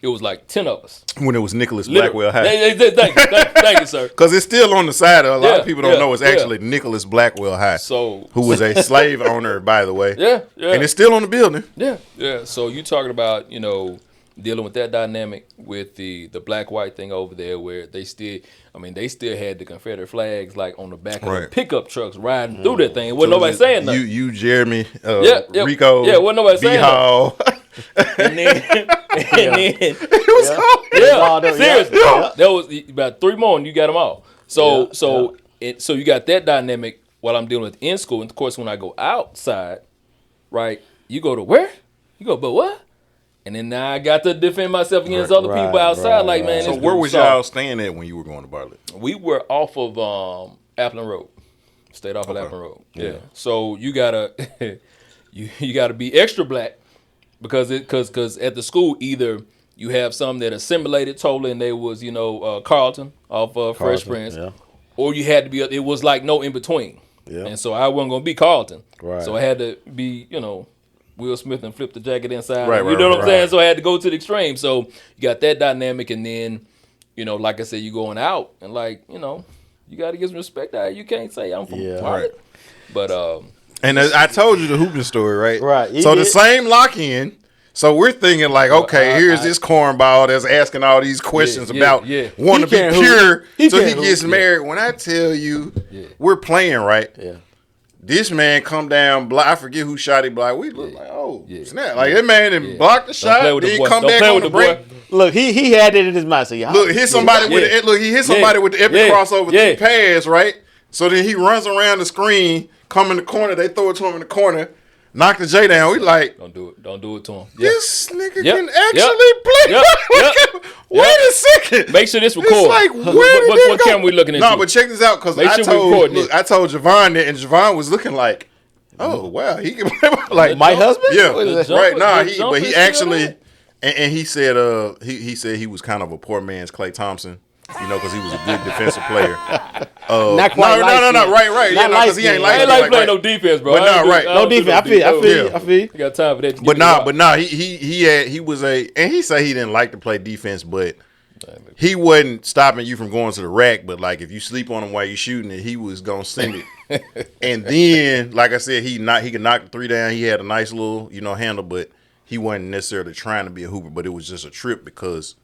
[SPEAKER 1] It was like 10 of us.
[SPEAKER 3] When it was Nicholas Blackwell High.
[SPEAKER 1] Thank you, sir.
[SPEAKER 3] Because it's still on the side. A lot of people don't know it's actually Nicholas Blackwell High.
[SPEAKER 1] So,
[SPEAKER 3] who was a slave owner, by the way.
[SPEAKER 1] Yeah.
[SPEAKER 3] And it's still on the building.
[SPEAKER 1] Yeah. So you talking about, you know, dealing with that dynamic with the black-white thing over there where they still had the Confederate flags like on the back of the pickup trucks riding through that thing. Wasn't nobody saying nothing.
[SPEAKER 3] You, Jeremy, Rico,
[SPEAKER 1] wasn't nobody saying
[SPEAKER 3] B-Hall.
[SPEAKER 1] And then it was seriously. There was about 3 more and you got them all. So you got that dynamic while I'm dealing with in school. And of course, when I go outside, right, you go to where? You go, but what? And then now I got to defend myself against other people outside. Man,
[SPEAKER 3] so where was y'all staying at when you were going to Bartlett?
[SPEAKER 1] We were off of Appleton Road. Stayed off of Appleton Road. Yeah. So you gotta you gotta be extra black because at the school either you have some that assimilated totally and they was Carlton off Fresh Prince, or you had to be. It was like no in between. Yeah. And so I wasn't gonna be Carlton. Right. So I had to be Will Smith and flip the jacket inside. You know what I'm saying? So I had to go to the extreme. So you got that dynamic, and then, like I said, you going out and you got to get some respect out. You can't say I'm from Bartlett. But
[SPEAKER 3] and I told you the hooping story, right?
[SPEAKER 2] Right.
[SPEAKER 3] So the same lock-in. So we're thinking like, okay, here's this cornball that's asking all these questions about wanting to be pure. So he gets married. When I tell you, we're playing, right? Yeah. This man come down block. I forget who shot it block. We look like, snap. Like that man didn't block the shot. Then he come back on the break.
[SPEAKER 2] Look, he had it in his mind. So
[SPEAKER 3] look, hit somebody with the he hit somebody with the epic crossover 3 pass, right? So then he runs around the screen, come in the corner. They throw it to him in the corner, knock the J down. We like,
[SPEAKER 1] don't do it to him.
[SPEAKER 3] This nigga can actually play. Wait a second.
[SPEAKER 1] Make sure this recorded.
[SPEAKER 3] It's like, what
[SPEAKER 1] camera we looking at?
[SPEAKER 3] No, but check this out because I told Javon that, and Javon was looking like, oh wow, he can play like
[SPEAKER 2] my husband.
[SPEAKER 3] Yeah, right. Nah, he actually, and he said he said he was kind of a poor man's Klay Thompson. Because he was a good defensive player.
[SPEAKER 2] Not quite.
[SPEAKER 3] No. Right. Yeah, because he ain't like
[SPEAKER 1] playing no defense, bro.
[SPEAKER 3] But right.
[SPEAKER 2] No defense. I feel.
[SPEAKER 1] You got time for that.
[SPEAKER 3] But he was and he said he didn't like to play defense, but he wasn't stopping you from going to the rack, but like if you sleep on him while you shooting it, he was gonna send it. And then, like I said, he could knock the 3 down. He had a nice little, handle, but he wasn't necessarily trying to be a hooper, but it was just a trip because.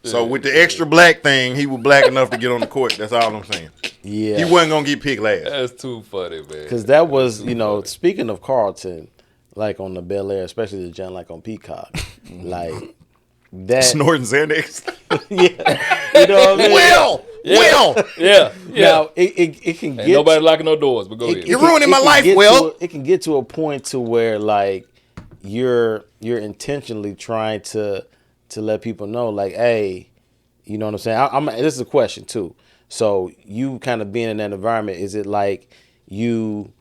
[SPEAKER 3] So with the extra black thing, he was black enough to get on the court. That's all I'm saying.
[SPEAKER 2] Yeah,
[SPEAKER 3] he wasn't gonna get picked last.
[SPEAKER 1] That's too funny, man.
[SPEAKER 2] Because that was, speaking of Carlton, like on the Bel Air, especially the John, like on Peacock, like that.
[SPEAKER 3] Snorting Xanax.
[SPEAKER 2] Yeah, you know what I mean.
[SPEAKER 1] Yeah.
[SPEAKER 2] Now it can
[SPEAKER 1] Ain't
[SPEAKER 2] get
[SPEAKER 1] nobody locking no doors, but go ahead.
[SPEAKER 3] You're ruining my life, Will.
[SPEAKER 2] It can get to a point to where like you're intentionally trying to let people know, like, hey, you know what I'm saying? This is a question too. So you kind of being in that environment, is it like you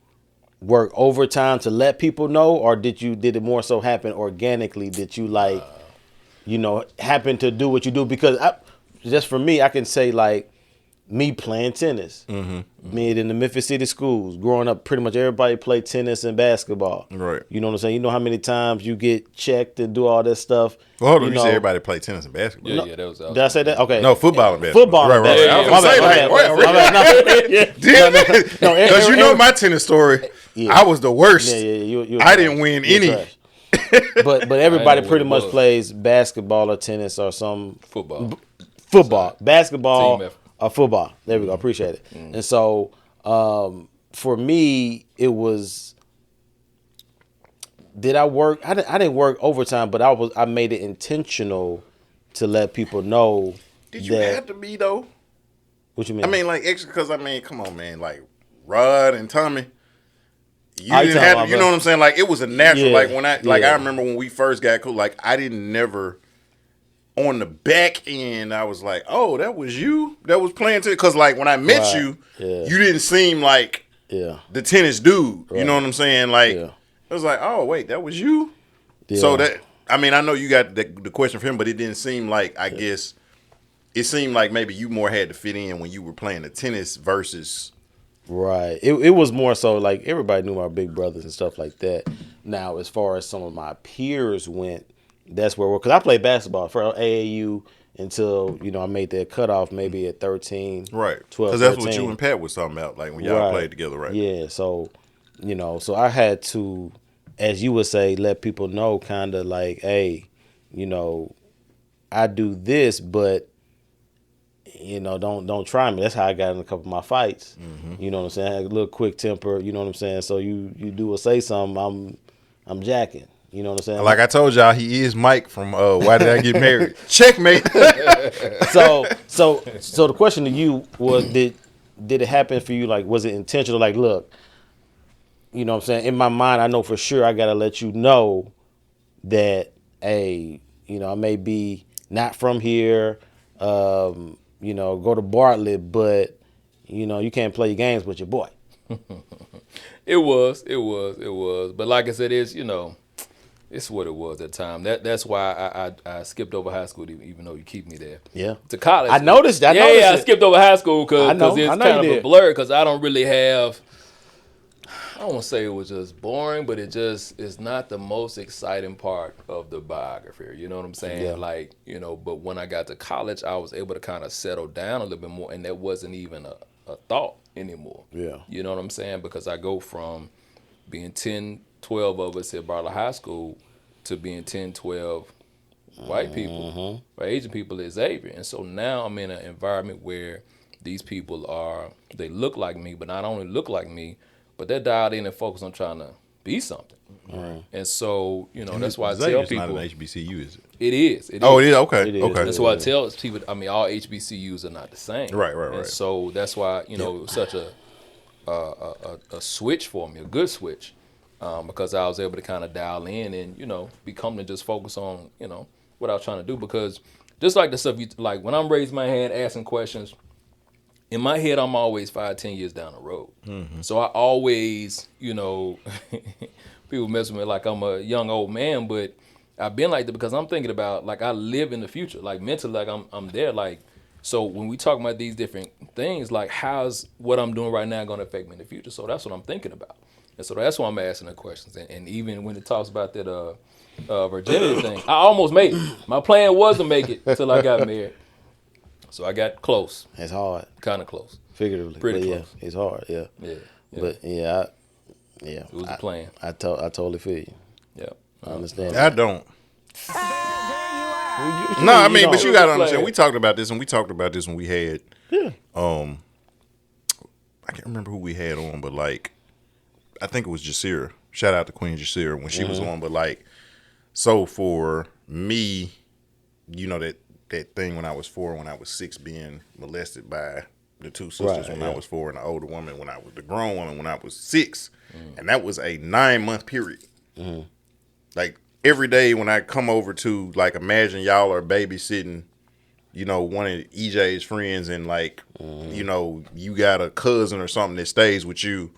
[SPEAKER 2] work overtime to let people know, or did it more so happen organically? Did you like, happen to do what you do? Because just for me, I can say like me playing tennis, me in the Memphis city schools, growing up, pretty much everybody played tennis and basketball.
[SPEAKER 3] Right.
[SPEAKER 2] You know what I'm saying? You know how many times you get checked and do all this stuff.
[SPEAKER 3] Well, hold on, you say everybody played tennis and basketball.
[SPEAKER 1] Yeah, that was.
[SPEAKER 2] Did I say that? Okay.
[SPEAKER 3] No, football and basketball.
[SPEAKER 2] Football and
[SPEAKER 3] Right. I was
[SPEAKER 2] basketball.
[SPEAKER 3] gonna say, like, because you know my tennis story. Yeah. I was the worst.
[SPEAKER 2] Yeah.
[SPEAKER 3] I didn't win any.
[SPEAKER 2] But everybody pretty much plays basketball or tennis or some
[SPEAKER 1] football,
[SPEAKER 2] basketball or football. There we go. Appreciate it. And so for me, it was. Did I work? I didn't work overtime, but I made it intentional to let people know.
[SPEAKER 3] Did you have to be though?
[SPEAKER 2] What you mean?
[SPEAKER 3] I mean, like extra, because come on, man, like Rod and Tommy. You didn't have to, you know what I'm saying? Like it was a natural.
[SPEAKER 2] Yeah,
[SPEAKER 3] like when I remember when we first got cool. Like I didn't never. On the back end, I was like, "Oh, that was you that was playing tennis." Because like when I met you, you didn't seem like the tennis dude. You know what I'm saying? Like it was like, "Oh, wait, that was you." So that I know you got the question for him, but it didn't seem like I guess it seemed like maybe you more had to fit in when you were playing the tennis versus.
[SPEAKER 2] Right. It was more so like everybody knew my big brothers and stuff like that. Now, as far as some of my peers went. That's where because I played basketball for AAU until I made that cutoff maybe at 13,
[SPEAKER 3] right?
[SPEAKER 2] 12,
[SPEAKER 3] because that's
[SPEAKER 2] 13.
[SPEAKER 3] what you and Pat was talking about, like when y'all played together, right?
[SPEAKER 2] Yeah, so so I had to, as you would say, let people know, kind of like, hey, I do this, but don't try me. That's how I got in a couple of my fights. You know what I'm saying? I had a little quick temper. You know what I'm saying? So you do or say something, I'm jacking. You know what I'm saying?
[SPEAKER 3] Like I told y'all, he is Mike from Why Did I Get Married? Checkmate.
[SPEAKER 2] So the question to you was, did it happen for you? Like, was it intentional? Like, look, you know what I'm saying? In my mind, I know for sure I got to let you know that, hey, I may be not from here, go to Bartlett, but, you can't play games with your boy.
[SPEAKER 1] It was. But like I said, it's what it was at the time. That's why I skipped over high school, even though you keep me there.
[SPEAKER 2] Yeah.
[SPEAKER 1] To college.
[SPEAKER 2] I noticed.
[SPEAKER 1] I skipped over high school because it's kind of a blur because I don't really have. I don't want to say it was just boring, but it just is not the most exciting part of the biography. You know what I'm saying?
[SPEAKER 2] Yeah.
[SPEAKER 1] Like, but when I got to college, I was able to kind of settle down a little bit more, and that wasn't even a thought anymore.
[SPEAKER 2] Yeah.
[SPEAKER 1] You know what I'm saying? Because I go from being 10, 12 of us at Bartlett High School to being 10, 12 white people, or Asian people at Xavier. And so now I'm in an environment where these people they look like me, but not only look like me, but they're dialed in and focused on trying to be something.
[SPEAKER 2] Right.
[SPEAKER 1] And so, that's why I tell
[SPEAKER 3] Xavier's
[SPEAKER 1] people.
[SPEAKER 3] Not an HBCU, is it?
[SPEAKER 1] It is.
[SPEAKER 3] Oh, it is? Okay.
[SPEAKER 2] It is.
[SPEAKER 3] Okay.
[SPEAKER 1] That's why I tell people, all HBCUs are not the same.
[SPEAKER 3] Right.
[SPEAKER 1] And so that's why, it was such a switch for me, a good switch. Because I was able to kind of dial in and, become to just focus on, what I was trying to do. Because just like the stuff, like when I'm raising my hand, asking questions, in my head, I'm always 5-10 years down the road. So I always, people mess with me like I'm a young old man, but I've been like that because I'm thinking about, like, I live in the future, like mentally, like I'm there. Like, so when we talk about these different things, like how's what I'm doing right now going to affect me in the future? So that's what I'm thinking about. And so that's why I'm asking the questions. And even when it talks about that virginity thing, I almost made it. My plan was to make it till I got married. So I got close,
[SPEAKER 2] It's hard,
[SPEAKER 1] kind of close.
[SPEAKER 2] figuratively.
[SPEAKER 1] Pretty
[SPEAKER 2] but
[SPEAKER 1] close.
[SPEAKER 2] Yeah, it's hard. Yeah.
[SPEAKER 1] Yeah.
[SPEAKER 2] But yeah,
[SPEAKER 1] It was a plan.
[SPEAKER 2] I totally feel you.
[SPEAKER 1] Yeah.
[SPEAKER 2] I understand.
[SPEAKER 3] I
[SPEAKER 2] that.
[SPEAKER 3] don't.
[SPEAKER 2] You
[SPEAKER 3] No, I
[SPEAKER 2] you
[SPEAKER 3] mean,
[SPEAKER 2] don't.
[SPEAKER 3] but you gotta
[SPEAKER 1] It was a
[SPEAKER 3] understand.
[SPEAKER 1] plan.
[SPEAKER 3] We talked about this, and we talked about this when we had.
[SPEAKER 2] Yeah.
[SPEAKER 3] I can't remember who we had on, but like, I think it was Jasira. Shout out to Queen Jasira when she was on. But like, so for me, you know that thing when I was 4, when I was 6, being molested by the two sisters when I was 4, and the older woman when I was the grown woman when I was 6, and that was a 9-month period. Like every day when I come over to, like, imagine y'all are babysitting, you know, one of EJ's friends, and like, you know, you got a cousin or something that stays with you,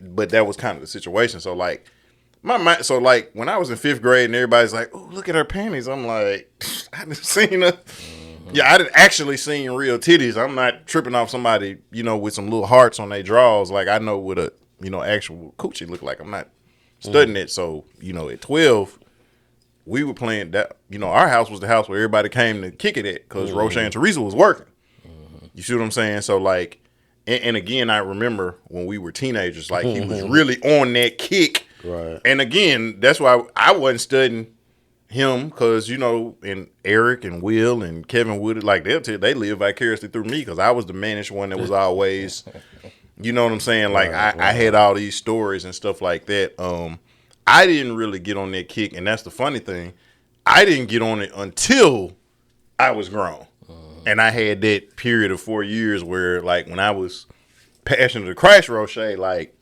[SPEAKER 3] but that was kind of the situation. So like my mind, so like when I was in 5th grade and everybody's like, "Oh, look at her panties," I'm like, I didn't seen her. Yeah, I didn't actually seen real titties. I'm not tripping off somebody, you know, with some little hearts on their drawers. Like I know what a, you know, actual coochie look like. I'm not studying it. So, you know, at 12, we were playing that, you know, our house was the house where everybody came to kick it at because Rochelle and Teresa was working. You see what I'm saying? So like, and again, I remember when we were teenagers, like he was really on that kick.
[SPEAKER 2] Right.
[SPEAKER 3] And again, that's why I wasn't studying him, because, you know, and Eric and Will and Kevin Wood, like they live vicariously through me, because I was the managed one that was always, you know what I'm saying? Like I had all these stories and stuff like that. I didn't really get on that kick, and that's the funny thing. I didn't get on it until I was grown. And I had that period of 4 years where, like, when I was passionate to Christ, Roche, like,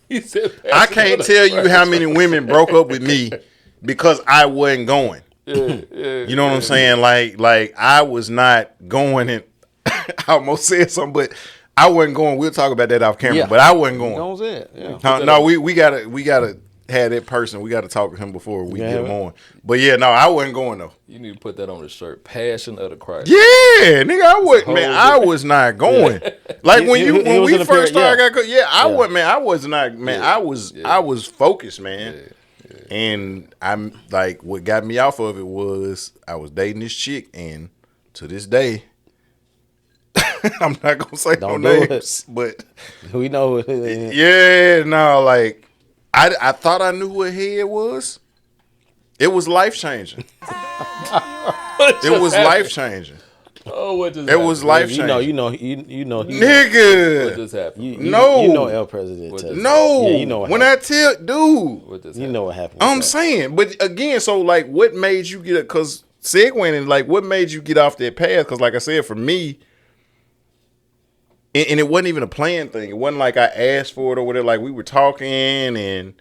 [SPEAKER 1] He said,
[SPEAKER 3] I can't tell you how many women broke up with me because I wasn't going. You know what I'm saying? Like I was not going, and I almost said something, but I wasn't going. We'll talk about that off camera, but I wasn't going.
[SPEAKER 2] Don't say it. Yeah.
[SPEAKER 3] No, we gotta have that person. We gotta talk to him before we get him on. But yeah, no, I wasn't going though.
[SPEAKER 1] You need to put that on the shirt. Passion of the Christ.
[SPEAKER 3] Yeah, nigga, I was, man. I was not going. Like when we first started, I was, man. I was not, man. I was focused, man. And I'm like, what got me off of it was I was dating this chick, and to this day, I'm not gonna say no names, but
[SPEAKER 2] We know.
[SPEAKER 3] yeah, no, like I thought I knew what head was. It was life changing. It was life changing.
[SPEAKER 1] Oh, what just
[SPEAKER 3] It was life changing.
[SPEAKER 2] You know.
[SPEAKER 3] Nigga.
[SPEAKER 1] What just happened?
[SPEAKER 3] No.
[SPEAKER 2] You know El Presidente.
[SPEAKER 3] No.
[SPEAKER 2] Yeah, you know what
[SPEAKER 3] when
[SPEAKER 2] happened.
[SPEAKER 3] I tell, dude.
[SPEAKER 1] What just
[SPEAKER 2] You
[SPEAKER 1] happened?
[SPEAKER 2] know what happened.
[SPEAKER 3] I'm saying, but again, so like, what made you get? Because segueing, and like, what made you get off that path? Because like I said, for me, and it wasn't even a planned thing. It wasn't like I asked for it or whatever. Like we were talking, and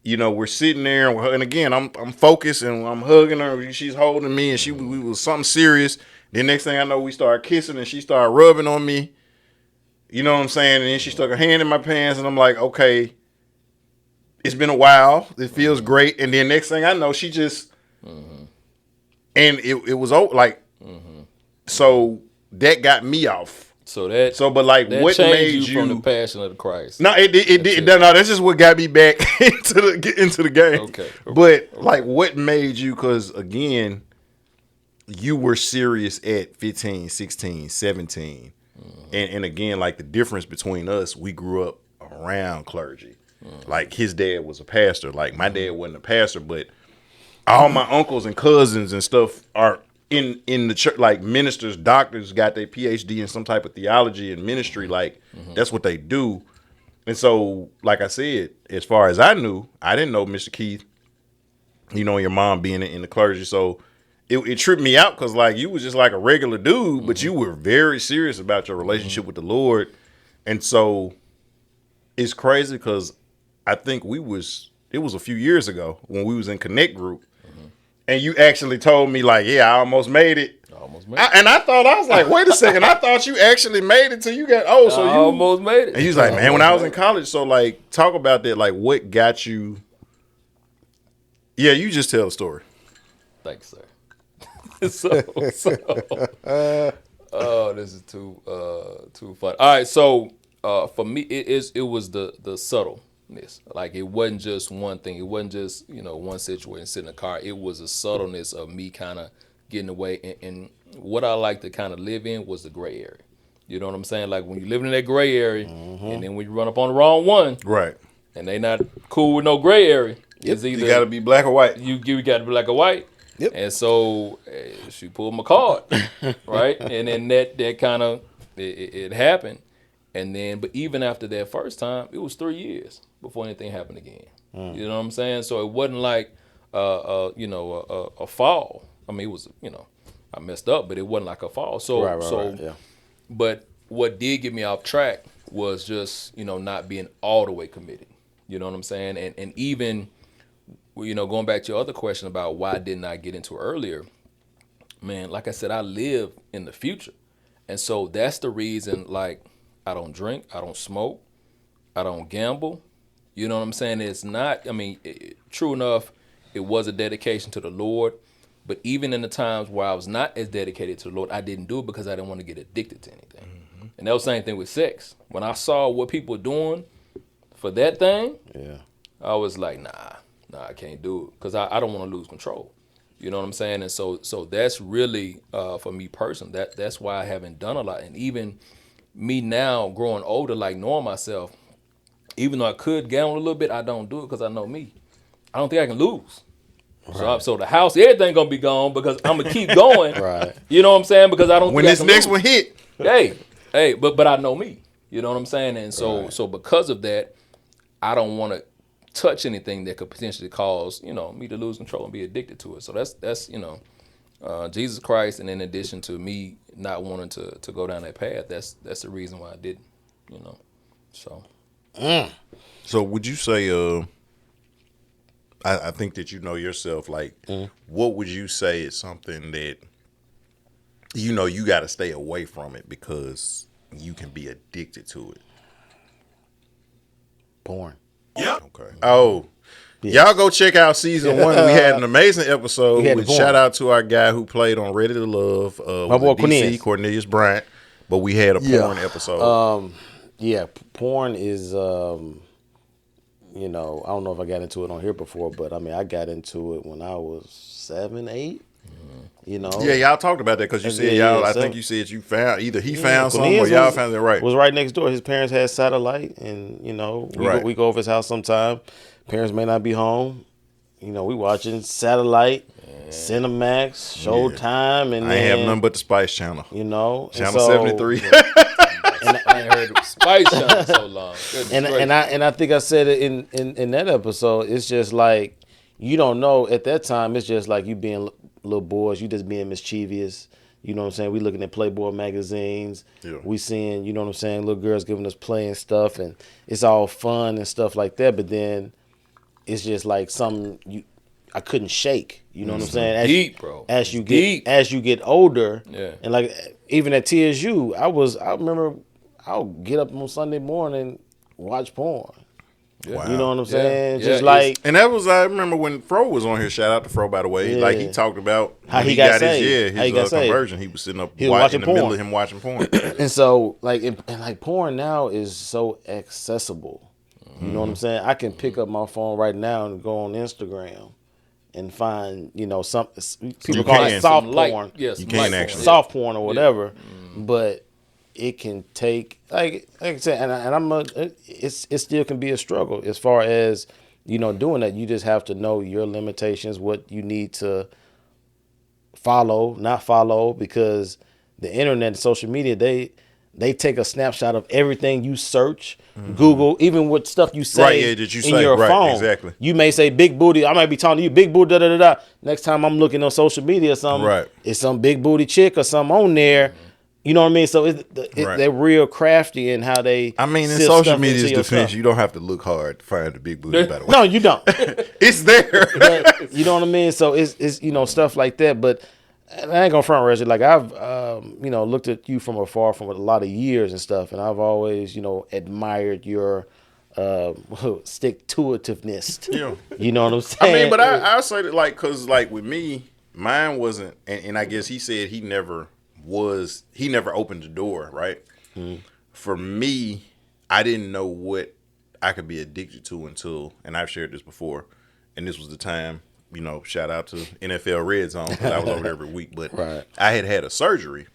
[SPEAKER 3] you know, we're sitting there, and again, I'm focused, and I'm hugging her. She's holding me, and we was something serious. Then next thing I know, we started kissing, and she started rubbing on me. You know what I'm saying? And then she stuck her hand in my pants, and I'm like, okay, it's been a while. It feels great. And then next thing I know, she just, and it was like, so that got me off. But like,
[SPEAKER 1] that
[SPEAKER 3] what made
[SPEAKER 1] changed you from the passion of the Christ?
[SPEAKER 3] No, it did. No, that's just what got me back into the game.
[SPEAKER 1] Okay.
[SPEAKER 3] But like, what made you? Because again, you were serious at 15, 16, 17. And again, like the difference between us, we grew up around clergy. Like his dad was a pastor. Like my dad wasn't a pastor, but all my uncles and cousins and stuff are in the church, like ministers, doctors, got their PhD in some type of theology and ministry. Like that's what they do. And so, like I said, as far as I knew, I didn't know Mr. Keith, you know, your mom being in the clergy. So it tripped me out, because like you was just like a regular dude, but you were very serious about your relationship with the Lord. And so it's crazy, because I think it was a few years ago when we was in Connect Group, and you actually told me like, yeah, I almost made it. And I thought, I was like, wait a second, I thought you actually made it till you got so you
[SPEAKER 1] almost made it.
[SPEAKER 3] And he was like, man, when I was in college. So like, talk about that. Like, what got you? Yeah, you just tell the story.
[SPEAKER 1] Thanks, sir. Oh, this is too fun. All right, so for me, it was the subtleness. Like it wasn't just one thing. It wasn't just one situation, sit in a car. It was a subtleness of me kind of getting away, and what I like to kind of live in was the gray area. You know what I'm saying? Like when you living in that gray area, and then when you run up on the wrong one,
[SPEAKER 3] Right.
[SPEAKER 1] and they not cool with no gray area, it's either
[SPEAKER 3] You got to be black or white.
[SPEAKER 1] you got to be black or white.
[SPEAKER 2] Yep.
[SPEAKER 1] And so she pulled my card, right? And then that kind of it happened. And then, but even after that first time, it was 3 years before anything happened again. You know what I'm saying? So it wasn't like a fall. I mean, it was, I messed up, but it wasn't like a fall. So
[SPEAKER 2] Right, yeah.
[SPEAKER 1] But what did get me off track was just, not being all the way committed. You know what I'm saying? And even, going back to your other question about why didn't I get into it earlier, man, like I said, I live in the future. And so that's the reason, like, I don't drink, I don't smoke, I don't gamble. You know what I'm saying? It's not, true enough, it was a dedication to the Lord. But even in the times where I was not as dedicated to the Lord, I didn't do it because I didn't want to get addicted to anything. Mm-hmm. And that was the same thing with sex. When I saw what people were doing for that thing, I was like, nah, I can't do it because I don't want to lose control. You know what I'm saying? And so that's really, for me personally, that's why I haven't done a lot. And even me now growing older, like knowing myself, even though I could gamble a little bit, I don't do it because I know me. I don't think I can lose. Right. So the house, everything gonna be gone because I'm gonna keep going.
[SPEAKER 2] Right.
[SPEAKER 1] You know what I'm saying? Because I don't.
[SPEAKER 3] When
[SPEAKER 1] think
[SPEAKER 3] this
[SPEAKER 1] I can
[SPEAKER 3] next
[SPEAKER 1] lose.
[SPEAKER 3] one hit,
[SPEAKER 1] hey, but I know me. You know what I'm saying? And so because of that, I don't want to touch anything that could potentially cause me to lose control and be addicted to it. So that's Jesus Christ, and in addition to me not wanting to go down that path, that's the reason why I didn't. So.
[SPEAKER 3] So would you say, I think that you know yourself, like, what would you say is something that, you got to stay away from it because you can be addicted to it?
[SPEAKER 2] Porn.
[SPEAKER 3] Yeah. Okay. Oh, y'all go check out season 1. We had an amazing episode. With shout out to our guy who played on Ready to Love,
[SPEAKER 2] my boy
[SPEAKER 3] DC, Cornelius Bryant. But we had a porn episode.
[SPEAKER 2] Porn is, I don't know if I got into it on here before, but I got into it when I was 7, 8.
[SPEAKER 3] Yeah, y'all talked about that because you said I think you said you found either he found something or y'all found it right.
[SPEAKER 2] Was right next door. His parents had satellite, and we go over his house sometime. Parents may not be home. We watching satellite, Cinemax, Showtime, and
[SPEAKER 3] I ain't have nothing but the Spice Channel.
[SPEAKER 2] Channel
[SPEAKER 3] 73.
[SPEAKER 1] And I ain't heard Spice Channel so long.
[SPEAKER 2] And I think I said it in that episode. It's just like you don't know at that time. It's just like you being little boys. You just being mischievous. You know what I'm saying? We looking at Playboy magazines. Yeah. We seeing, you know what I'm saying, little girls giving us play and stuff, and it's all fun and stuff like that. But then it's just like something I couldn't shake. You know what I'm saying?
[SPEAKER 1] Deep, bro.
[SPEAKER 2] As you get older, and like even at TSU, I remember I'll get up on Sunday morning, watch porn. Wow. You know what I'm saying? Just like,
[SPEAKER 3] and that was, I remember when Fro was on here. Shout out to Fro, by the way. Like he talked about
[SPEAKER 2] how he got saved.
[SPEAKER 3] His conversion. He was sitting up watching in the middle of him watching porn.
[SPEAKER 2] And so like porn now is so accessible. You know what I'm saying? I can pick up my phone right now and go on Instagram and find some people call it soft porn.
[SPEAKER 1] Yes,
[SPEAKER 3] you can actually
[SPEAKER 2] soft porn or whatever, but it can take like I said, and it still can be a struggle as far as doing that. You just have to know your limitations, what you need to follow, not follow, because the internet and social media they take a snapshot of everything you search, Google, even what stuff you say in your phone.
[SPEAKER 3] Exactly.
[SPEAKER 2] You may say big booty. I might be talking to you, big booty, da da da da. Next time I'm looking on social media or something, it's some big booty chick or something on there. You know what I mean? So they're real crafty in how they.
[SPEAKER 3] In social media's defense, you don't have to look hard to find the big booty. By the way,
[SPEAKER 2] no, you don't.
[SPEAKER 3] It's there.
[SPEAKER 2] But, you know what I mean? So it's stuff like that. But I ain't gonna front, Reggie. Like I've looked at you from afar for a lot of years and stuff, and I've always admired your stick-to-itiveness. Yeah. You know what I'm saying?
[SPEAKER 3] But I say that because with me, mine wasn't, and I guess he said he never opened the door, right? Mm-hmm. For me, I didn't know what I could be addicted to until, and I've shared this before, and this was the time shout out to NFL Red Zone because I was over there every week. But
[SPEAKER 2] Right.
[SPEAKER 3] I had a surgery,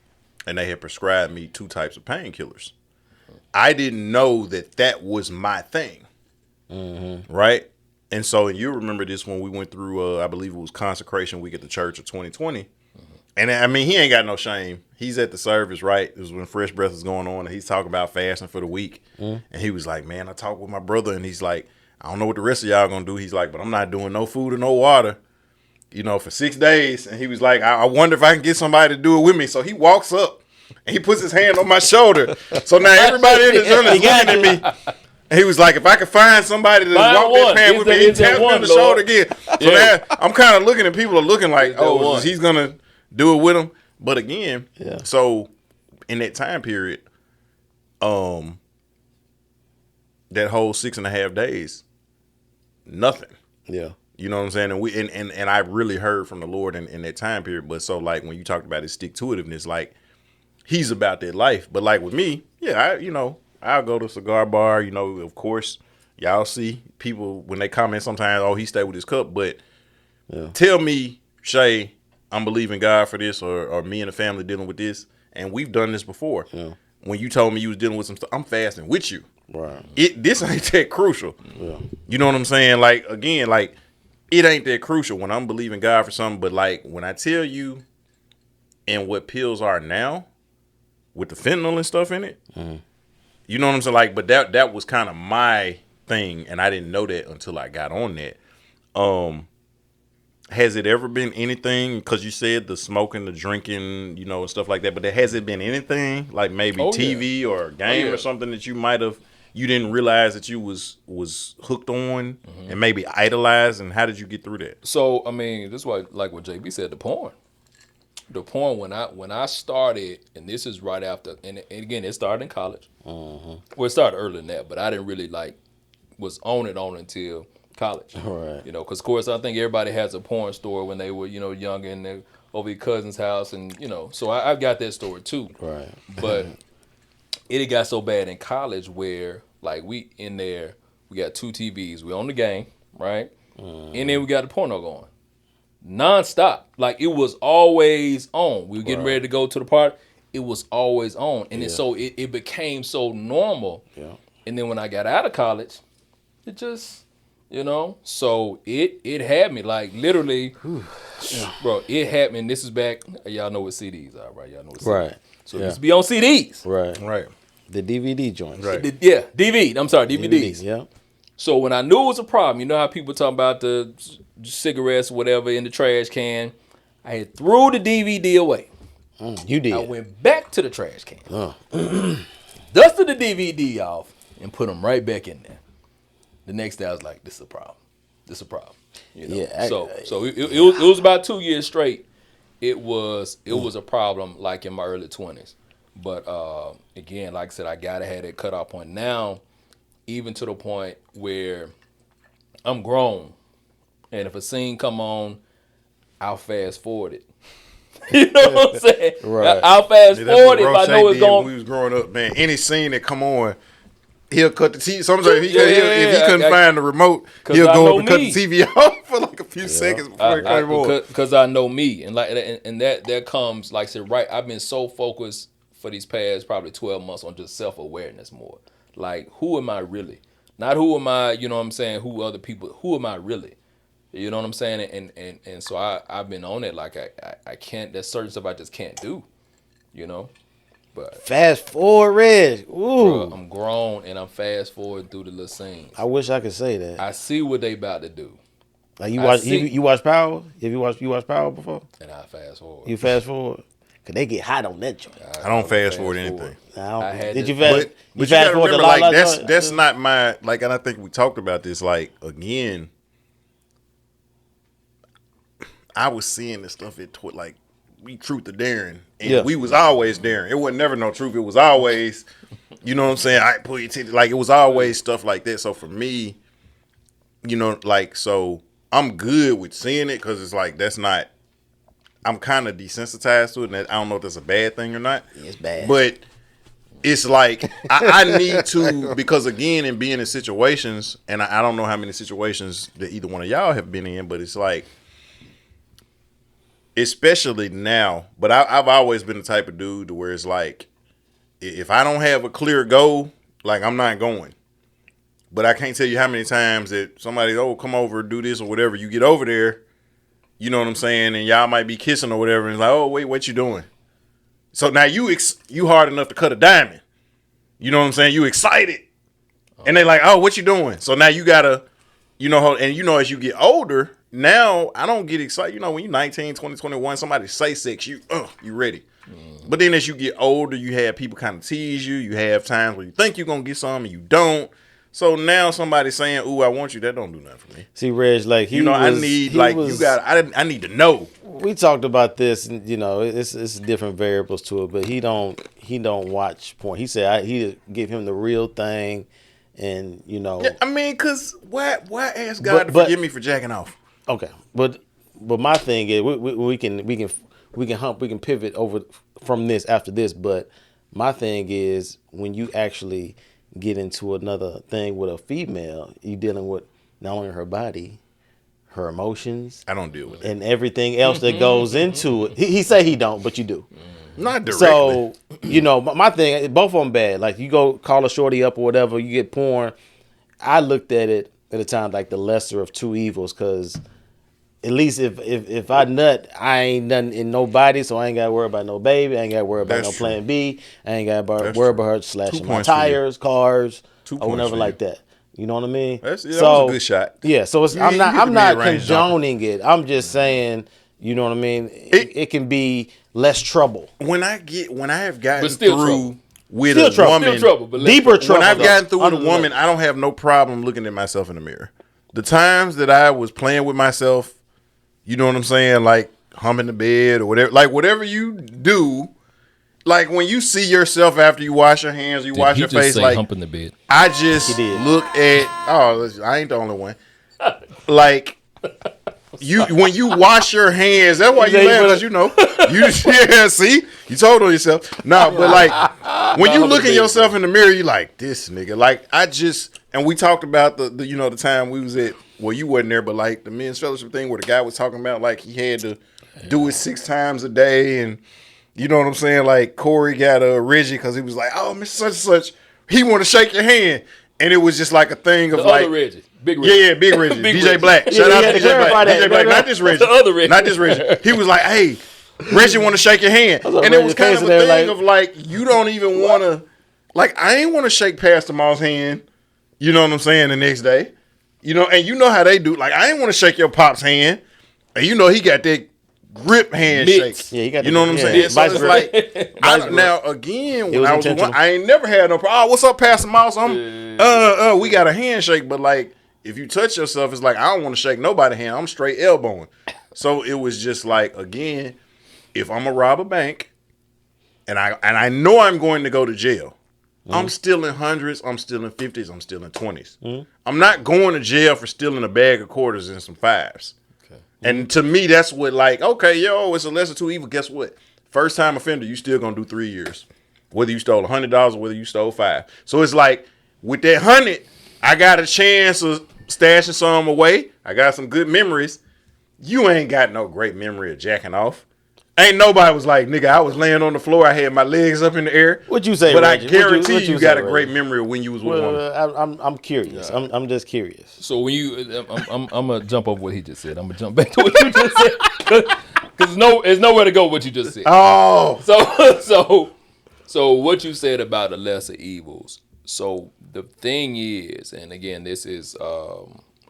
[SPEAKER 3] and they had prescribed me 2 types of painkillers. I didn't know that was my thing, right? And so, and you remember this when we went through, I believe it was Consecration Week at the church of 2020. And I mean, he ain't got no shame. He's at the service, right? It was when Fresh Breath was going on, and he's talking about fasting for the week. And he was like, man, I talked with my brother, and he's like, I don't know what the rest of y'all gonna do. He's like, but I'm not doing no food or no water, for 6 days. And he was like, I wonder if I can get somebody to do it with me. So he walks up, and he puts his hand on my shoulder. So now everybody in the joint is looking at me. And he was like, if I could find somebody to walk that pan with me, he tapped me on the shoulder again. So now I'm kind of looking, and people are looking like, oh, he's going to do it with him. But again, so in that time period, that whole 6.5 days, nothing.
[SPEAKER 2] Yeah.
[SPEAKER 3] You know what I'm saying? And we and I really heard from the Lord in that time period. But so like when you talked about his stick-to-itiveness, like he's about that life. But like with me, I'll go to a cigar bar, of course, y'all see people when they comment sometimes, oh, he stayed with his cup. But tell me, Shay, I'm believing God for this, or me and the family dealing with this. And we've done this before. Yeah. When you told me you was dealing with some stuff, I'm fasting with you. Right. This ain't that crucial. Yeah. You know what I'm saying? Like, again, like, it ain't that crucial when I'm believing God for something. But, like, when I tell you and what pills are now with the fentanyl and stuff in it, you know what I'm saying? Like, but that was kind of my thing, and I didn't know that until I got on that. Has it ever been anything, because you said the smoking, the drinking, and stuff like that, but has it been anything, like maybe TV or a game or something that you didn't realize that you was hooked on and maybe idolized, and how did you get through that?
[SPEAKER 1] So, I mean, this is why, like what JB said, the porn. The porn, when I started, and this is right after, and again, it started in college. Well, it started earlier than that, but I didn't really, was on until college. Right. Because, of course, I think everybody has a porn store when they were, younger, and they're over your cousin's house, and, so I've got that story too. Right. But it got so bad in college where, we in there, we got 2 TVs. We on the game, right? And then we got the porno going. Non-stop. It was always on. We were getting ready to go to the party. It was always on. And then so it became so normal. Yeah. And then when I got out of college, it just, so it had me, literally, bro, it had me. And this is back, y'all know what CDs are, right? Y'all know what CDs are. Right. So this be on CDs.
[SPEAKER 2] Right. The DVD joints.
[SPEAKER 3] Right.
[SPEAKER 1] DVDs.
[SPEAKER 2] Yeah.
[SPEAKER 1] So when I knew it was a problem, you know how people talk about the cigarettes or whatever in the trash can, I had threw the DVD away.
[SPEAKER 2] You did.
[SPEAKER 1] I went back to the trash can, dusted the DVD off, and put them right back in there. The next day I was like, this is a problem. Yeah. So it was about 2 years straight. It was a problem in my early 20s. But again, like I said, I gotta have that cutoff point now. Even to the point where I'm grown, and if a scene come on, I'll fast forward it. You know what I'm saying? Right. I'll fast forward it if I know it's going.
[SPEAKER 3] When we was growing up, man, any scene that come on, he'll cut the TV. Sometimes if he couldn't find the remote, he'll go up and cut the TV off for a few seconds before it came on.
[SPEAKER 1] Because I know me, and that comes, like I said, right. I've been so focused for these past probably 12 months on just self-awareness more. Who am I really? Not who am I, you know what I'm saying, who other people, who am I really? You know what I'm saying? And so I've been on it. I can't, there's certain stuff I just can't do, But
[SPEAKER 2] fast forward, Reg. Ooh.
[SPEAKER 1] Bro, I'm grown and I'm fast forward through the little scenes.
[SPEAKER 2] I wish I could say that.
[SPEAKER 1] I see what they about to do.
[SPEAKER 2] You watch Power? Have you watched Power before?
[SPEAKER 1] And I fast forward.
[SPEAKER 2] You fast forward? Cause they get hot on that joint.
[SPEAKER 3] I don't fast forward anything.
[SPEAKER 2] Did you fast?
[SPEAKER 3] But you gotta remember, that's not my and I think we talked about this. Again, I was seeing this stuff we truth or daring, and we was always daring. It wasn't never no truth. It was always, you know what I'm saying. I pull your teeth. It was always stuff like that. So for me, so I'm good with seeing it because it's that's not. I'm kind of desensitized to it, and I don't know if that's a bad thing or not.
[SPEAKER 2] It's bad.
[SPEAKER 3] But it's I need to, because again, in being in situations, and I don't know how many situations that either one of y'all have been in, but it's especially now. But I've always been the type of dude to where it's like, if I don't have a clear goal, like I'm not going. But I can't tell you how many times that somebody, come over, do this or whatever. You get over there, you know what I'm saying, and y'all might be kissing or whatever, and it's like, wait, what you doing? So now you hard enough to cut a diamond. You know what I'm saying? You excited. And they like, what you doing? So now you gotta, as you get older, now I don't get excited. When you're 19, 20, 21, somebody say sex, you ready. But then as you get older, you have people kind of tease you. You have times where you think you're gonna get something and you don't. So now somebody saying, "Ooh, I want you," that don't do nothing for me.
[SPEAKER 2] See, Reg, like
[SPEAKER 3] I need to know.
[SPEAKER 2] We talked about this, and it's different variables to it, but he don't watch porn. He said he give him the real thing, and
[SPEAKER 3] Yeah, I mean, cause why ask God to forgive me for jacking off?
[SPEAKER 2] Okay, but my thing is we can pivot over from this after this, but my thing is when you actually get into another thing with a female, you dealing with not only her body, her emotions.
[SPEAKER 3] I don't deal with it.
[SPEAKER 2] And everything else that goes into it. He say he don't, but you do.
[SPEAKER 3] Not directly.
[SPEAKER 2] So, my thing, both of them bad. Like you go call a shorty up or whatever, you get porn. I looked at it at the time like the lesser of two evils, because at least if I nut, I ain't nothing in nobody, so I ain't got to worry about no baby. I ain't got to worry about no plan B. I ain't got to worry about her slashing my tires, cars, or whatever like that. You know what I mean?
[SPEAKER 3] That was a good shot.
[SPEAKER 2] Yeah, so I'm not condoning it. I'm just saying, you know what I mean? It can be less trouble.
[SPEAKER 3] When I have gotten through
[SPEAKER 1] trouble.
[SPEAKER 3] With a woman,
[SPEAKER 2] deeper trouble.
[SPEAKER 3] When I've gotten through with a woman, I don't have no problem looking at myself in the mirror. The times that I was playing with myself, you know what I'm saying, like humping the bed or whatever, like whatever you do, like when you see yourself after you wash your hands, you wash your face, like
[SPEAKER 1] humping the bed.
[SPEAKER 3] I just look at. I ain't the only one. Like when you wash your hands, that's why you laugh, because see, you told on yourself. No, but like when you look at yourself in the mirror, you like this nigga. Like and we talked about the time we was at. Well, you wasn't there, but like the men's fellowship thing where the guy was talking about like he had to do it 6 times a day, and you know what I'm saying? Like Corey got a Reggie because he was like, Mr. Such and Such, he want to shake your hand, and it was just like a thing of
[SPEAKER 1] the
[SPEAKER 3] like
[SPEAKER 1] other Reggie. Big Reggie.
[SPEAKER 3] Yeah, Big Reggie.
[SPEAKER 1] Big
[SPEAKER 3] DJ
[SPEAKER 1] Reggie.
[SPEAKER 3] Black. Shout out to DJ Black.
[SPEAKER 2] DJ
[SPEAKER 3] Black. Not this Reggie.
[SPEAKER 1] The other Reggie.
[SPEAKER 3] Not this Reggie. He was like, hey, Reggie want to shake your hand. And it was kind of a thing of like, you don't even want to, like, I ain't want to shake Pastor Moss' hand, you know what I'm saying, the next day. And you know how they do. Like, I ain't want to shake your pop's hand. And he got that grip handshake.
[SPEAKER 2] Yeah, he got
[SPEAKER 3] you know what I'm saying? So it's like, now, again, when I was one, I ain't never had no problem. What's up, Pastor Moss? We got a handshake, but like, if you touch yourself, it's like, I don't want to shake nobody's hand. I'm straight elbowing. So it was just like, again, if I'm going to rob a bank and I know I'm going to go to jail, I'm stealing hundreds, I'm stealing 50s, I'm stealing 20s. I'm not going to jail for stealing a bag of quarters and some 5s. Okay. And to me, that's what like, okay, it's a lesser two evil. Guess what? First time offender, you still going to do 3 years. Whether you stole $100 or whether you stole 5. So it's like, with that 100, I got a chance of stashing some away. I got some good memories. You ain't got no great memory of jacking off. Ain't nobody was like, nigga, I was laying on the floor. I had my legs up in the air.
[SPEAKER 2] What'd you say,
[SPEAKER 3] But
[SPEAKER 2] Reggie?
[SPEAKER 3] I guarantee you got a
[SPEAKER 2] Reggie?
[SPEAKER 3] great mememory of when you was with a woman.
[SPEAKER 2] I'm curious. Yeah. I'm just curious.
[SPEAKER 1] So when you, I'm gonna jump over what he just said. I'm gonna jump back to what you just said because there's nowhere to go. What you just said.
[SPEAKER 3] Oh.
[SPEAKER 1] So what you said about the lesser evils. So the thing is, and again, this is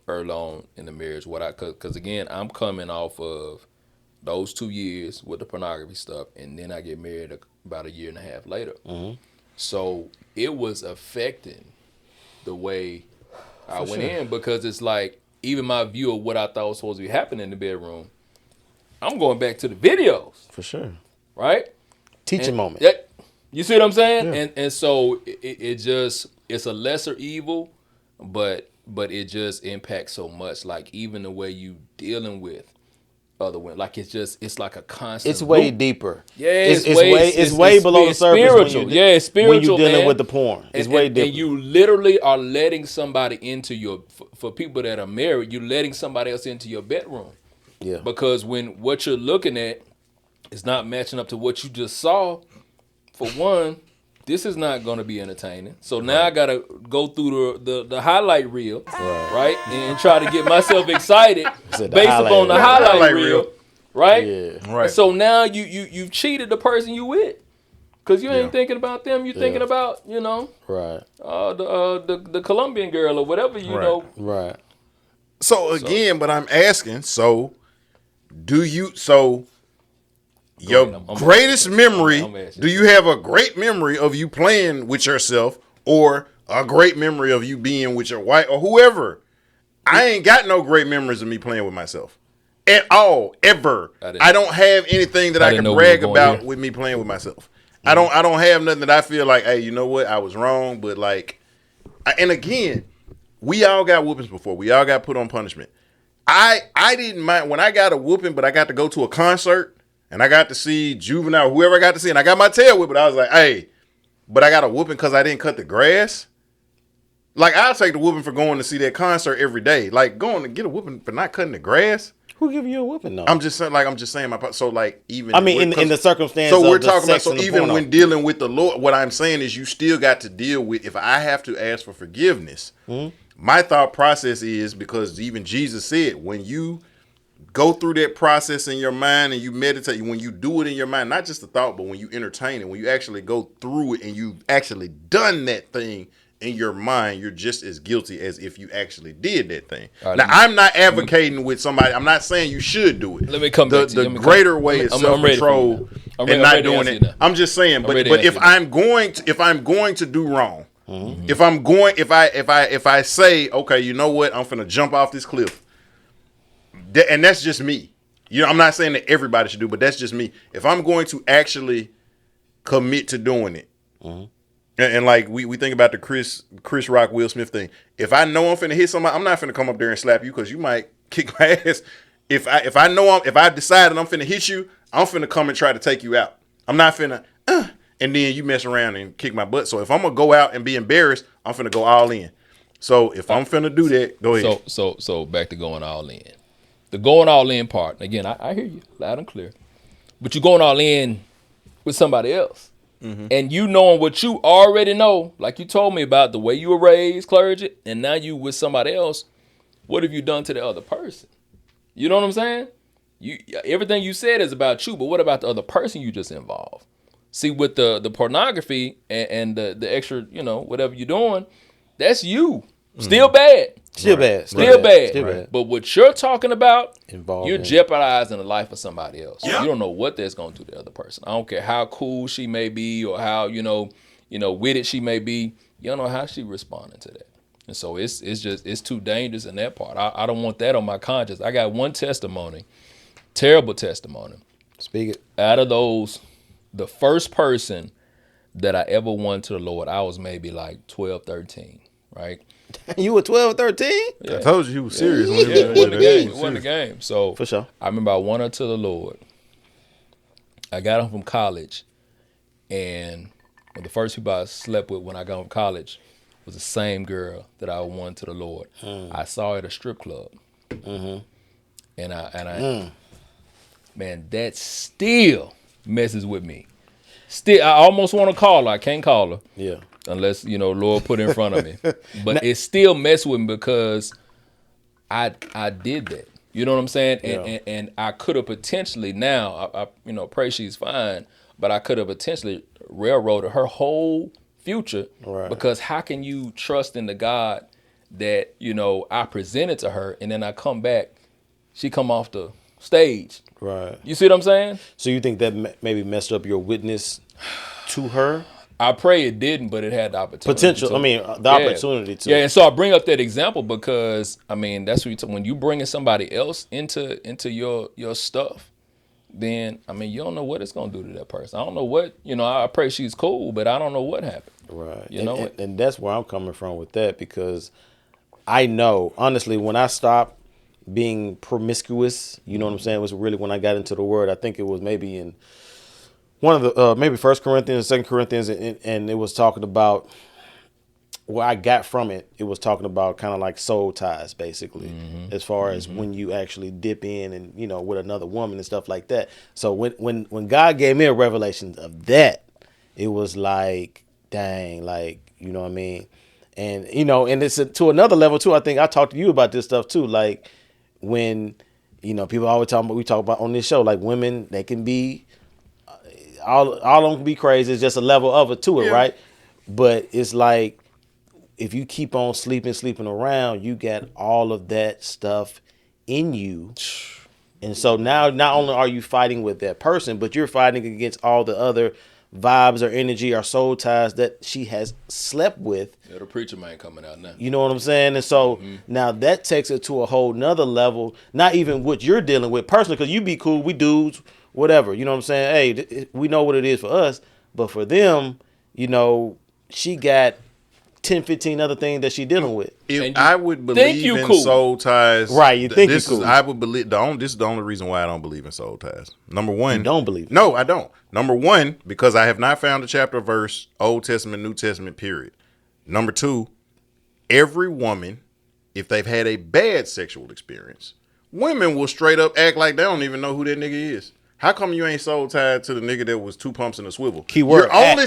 [SPEAKER 1] early on in the marriage. Because again, I'm coming off of those 2 years with the pornography stuff, and then I get married about 1.5 years later. Mm-hmm. So it was affecting the way I went in, because it's like, even my view of what I thought was supposed to be happening in the bedroom, I'm going back to the videos.
[SPEAKER 2] For sure.
[SPEAKER 1] Right?
[SPEAKER 2] Teaching moment.
[SPEAKER 1] You see what I'm saying?
[SPEAKER 2] Yeah.
[SPEAKER 1] And so it's a lesser evil, but it just impacts so much. Like, even the way you dealing with other women, like it's like a constant.
[SPEAKER 2] It's way deeper.
[SPEAKER 1] Yeah,
[SPEAKER 2] it's way below the surface.
[SPEAKER 1] Spiritual. It's spiritual.
[SPEAKER 2] When you're dealing with the porn, it's way deeper.
[SPEAKER 1] And you literally are letting somebody into your. For people that are married, you're letting somebody else into your bedroom.
[SPEAKER 2] Yeah.
[SPEAKER 1] Because when what you're looking at is not matching up to what you just saw, for one, this is not going to be entertaining. So now I got to go through the highlight reel, right? And try to get myself excited based upon the highlight reel, right?
[SPEAKER 2] Yeah.
[SPEAKER 3] Right.
[SPEAKER 1] So now you've cheated the person you with. Because you ain't thinking about them. You're thinking about,
[SPEAKER 2] Right.
[SPEAKER 1] the Colombian girl or whatever, know.
[SPEAKER 2] Right.
[SPEAKER 3] So again, but I'm asking, your greatest memory, do you have a great memory of you playing with yourself or a great memory of you being with your wife or whoever? I ain't got no great memories of me playing with myself at all, ever. I don't have anything that I can brag about with me playing with myself. I don't have nothing that I feel like, hey, you know what? I was wrong, but and again, we all got whoopings before. We all got put on punishment. I didn't mind when I got a whooping, but I got to go to a concert and I got to see Juvenile, whoever I got to see, and I got my tail whipped. I was like, hey, but I got a whooping because I didn't cut the grass. Like, I'll take the whooping for going to see that concert every day. Like, going to get a whooping for not cutting the grass.
[SPEAKER 2] Who give you a whooping though?
[SPEAKER 3] I'm just saying so like even
[SPEAKER 2] I mean in the circumstance.
[SPEAKER 3] So we're
[SPEAKER 2] of the
[SPEAKER 3] talking about
[SPEAKER 2] sex and
[SPEAKER 3] even
[SPEAKER 2] porno.
[SPEAKER 3] when dealing with the Lord, what I'm saying is you still got to deal with if I have to ask for forgiveness. My thought process is because even Jesus said when you go through that process in your mind and you meditate, when you do it in your mind, not just the thought, but when you entertain it, when you actually go through it and you've actually done that thing in your mind, you're just as guilty as if you actually did that thing. Right, now, I'm not advocating with somebody. I'm not saying you should do it.
[SPEAKER 1] Let me come back to you.
[SPEAKER 3] The greater way is self-control and not doing it. I'm just saying. But if I'm going to do wrong, if I say, okay, you know what, I'm finna jump off this cliff, and that's just me. I'm not saying that everybody should do, but that's just me. If I'm going to actually commit to doing it. And like we think about the Chris Rock, Will Smith thing. If I know I'm finna hit somebody, I'm not finna come up there and slap you because you might kick my ass. If I decide that I'm finna hit you, I'm finna come and try to take you out. I'm not finna and then you mess around and kick my butt. So if I'm gonna go out and be embarrassed, I'm finna go all in. So if I'm finna do that, go ahead.
[SPEAKER 1] So back to going all in. The going all in part. Again, I hear you loud and clear. But you're going all in with somebody else. And you knowing what you already know, like you told me about the way you were raised, clergy, and now you with somebody else, what have you done to the other person? You know what I'm saying? Everything you said is about you, but what about the other person you just involved? See, with the pornography and the extra, whatever you're doing, that's you. Still bad.
[SPEAKER 2] Still bad.
[SPEAKER 1] Still bad. But what you're talking about,
[SPEAKER 2] involved
[SPEAKER 1] you're jeopardizing the life of somebody else. You don't know what that's going to do to the other person. I don't care how cool she may be or how, witted she may be. You don't know how she responding to that. And so it's too dangerous in that part. I don't want that on my conscience. I got one testimony, terrible testimony.
[SPEAKER 2] Speak it.
[SPEAKER 1] Out of those, the first person that I ever won to the Lord, I was maybe like 12, 13, right?
[SPEAKER 2] You were 12 or 13?
[SPEAKER 3] Yeah. I told you he was serious.
[SPEAKER 1] It wasn't the game. So
[SPEAKER 2] for sure.
[SPEAKER 1] I remember I won her to the Lord. I got home from college, and the first people I slept with when I got home from college was the same girl that I won to the Lord. I saw her at a strip club. And man, that still messes with me. Still, I almost want to call her. I can't call her.
[SPEAKER 2] Yeah.
[SPEAKER 1] Unless, Lord put it in front of me. But it still messed with me because I did that. You know what I'm saying? And I could have potentially now, I pray she's fine, but I could have potentially railroaded her whole future.
[SPEAKER 2] Right.
[SPEAKER 1] Because how can you trust in the God that, I presented to her and then I come back, she come off the stage.
[SPEAKER 2] Right.
[SPEAKER 1] You see what I'm saying?
[SPEAKER 2] So you think that maybe messed up your witness to her?
[SPEAKER 1] I pray it didn't, but it had the opportunity.
[SPEAKER 2] Potential. Opportunity to.
[SPEAKER 1] Yeah, and so I bring up that example because that's what when you bringing somebody else into your stuff, then you don't know what it's gonna do to that person. I don't know what I pray she's cool, but I don't know what happened.
[SPEAKER 2] Right. And that's where I'm coming from with that because I know honestly when I stopped being promiscuous, you know what I'm saying, was really when I got into the word. I think it was maybe in one of the maybe 1 Corinthians, 2 Corinthians, and it was talking about what I got from it, it was talking about kind of like soul ties, basically, as far as when you actually dip in and, you know, with another woman and stuff like that. So when God gave me a revelation of that, it was like, dang, like, you know what I mean? And, you know, and it's to another level too. I think I talked to you about this stuff too. Like when, you know, people always we talk about on this show, like women, they can be, all of them can be crazy. It's just a level of it to it, right? But it's like, if you keep on sleeping around, you got all of that stuff in you. And so now not only are you fighting with that person, but you're fighting against all the other vibes or energy or soul ties that she has slept with.
[SPEAKER 1] Yeah, the preacher man coming out now.
[SPEAKER 2] You know what I'm saying? And so now that takes it to a whole nother level, not even what you're dealing with personally, because you be cool, we dudes, whatever. You know what I'm saying? Hey, we know what it is for us, but for them, you know, she got 10, 15 other things that she dealing with.
[SPEAKER 3] If I would believe in soul ties,
[SPEAKER 2] right? You think
[SPEAKER 3] this
[SPEAKER 2] you cool?
[SPEAKER 3] I would believe. This is the only reason why I don't believe in soul ties. Number one,
[SPEAKER 2] you don't believe?
[SPEAKER 3] No, I don't. Number one, because I have not found a chapter or verse, Old Testament, New Testament, period. Number two, every woman, if they've had a bad sexual experience, women will straight up act like they don't even know who that nigga is. How come you ain't soul tied to the nigga that was 2 pumps in a swivel?
[SPEAKER 2] Keyword.
[SPEAKER 3] You're only